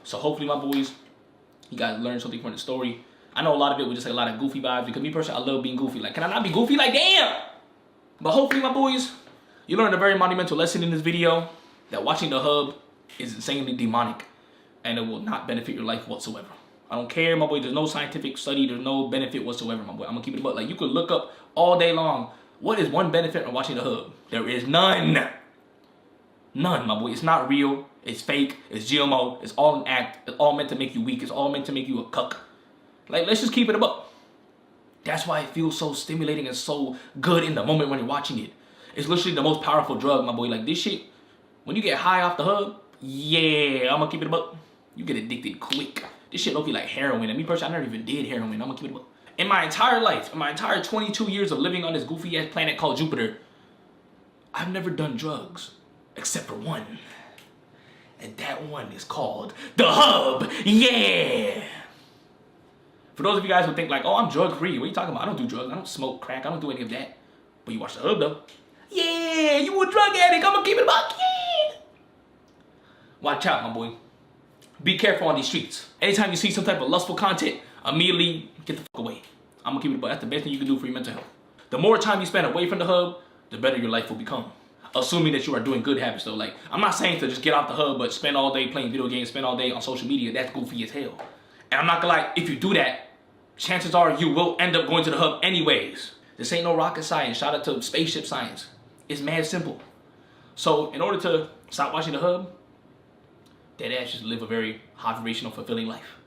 So hopefully, my boys, you guys learned something from the story. I know a lot of it was just like a lot of goofy vibes, because me personally, I love being goofy. Like, can I not be goofy? Like, damn! But hopefully, my boys, you learned a very monumental lesson in this video, that watching the hub is insanely demonic, and it will not benefit your life whatsoever. I don't care, my boy. There's no scientific study. There's no benefit whatsoever, my boy. I'm gonna keep it a buck. Like, you could look up all day long What is one benefit of watching the hub? There is none. None, my boy. It's not real. It's fake. It's GMO. It's all an act. It's all meant to make you weak. It's all meant to make you a cuck. Like, let's just keep it above. That's why it feels so stimulating and so good in the moment when you're watching it. It's literally the most powerful drug, my boy. Like, this shit, when you get high off the hub, yeah, I'm gonna keep it above. You get addicted quick. This shit look like heroin. And me personally, I never even did heroin. I'm gonna keep it above. In my entire life, in my entire 22 years of living on this goofy ass planet called Jupiter, I've never done drugs except for one. And that one is called the hub. Yeah. For those of you guys who think like, oh, I'm drug free. What are you talking about? I don't do drugs. I don't smoke crack. I don't do any of that. But you watch the hub though. Yeah, you a drug addict. I'm gonna keep it about. Yeah. Watch out, my boy. Be careful on these streets. Anytime you see some type of lustful content, immediately get the fuck away. I'm gonna keep it about. That's the best thing you can do for your mental health. The more time you spend away from the hub, the better your life will become. Assuming that you are doing good habits though. Like, I'm not saying to just get off the hub, but spend all day playing video games, spend all day on social media. That's goofy as hell. And I'm not gonna lie, if you do that, chances are you will end up going to the hub anyways. This ain't no rocket science. Shout out to spaceship science. It's mad simple. So in order to stop watching the hub, dead ass just live a very high vibrational, fulfilling life.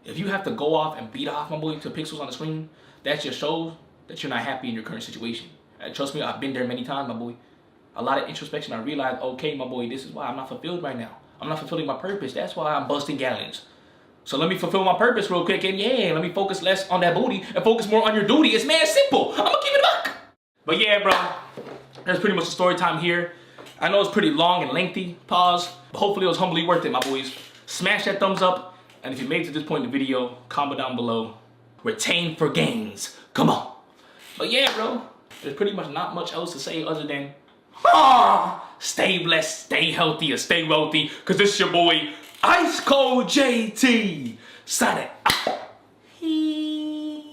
If you have to go off and beat off, my boy, to pixels on the screen, that just shows that you're not happy in your current situation. And trust me, I've been there many times, my boy. A lot of introspection, I realized, okay, my boy, this is why I'm not fulfilled right now. I'm not fulfilling my purpose. That's why I'm busting gallons. So let me fulfill my purpose real quick, and yeah, let me focus less on that booty and focus more on your duty. It's mad simple. I'm gonna keep it back. But yeah, bro, that's pretty much the story time here. I know it's pretty long and lengthy, pause, but hopefully it was humbly worth it, my boys. Smash that thumbs up, and if you made it to this point in the video, comment down below. Retain for gains. Come on. But yeah, bro, there's pretty much not much else to say other than, stay blessed, stay healthy, or stay wealthy, because this is your boy, IcecoldJT. Sign it out.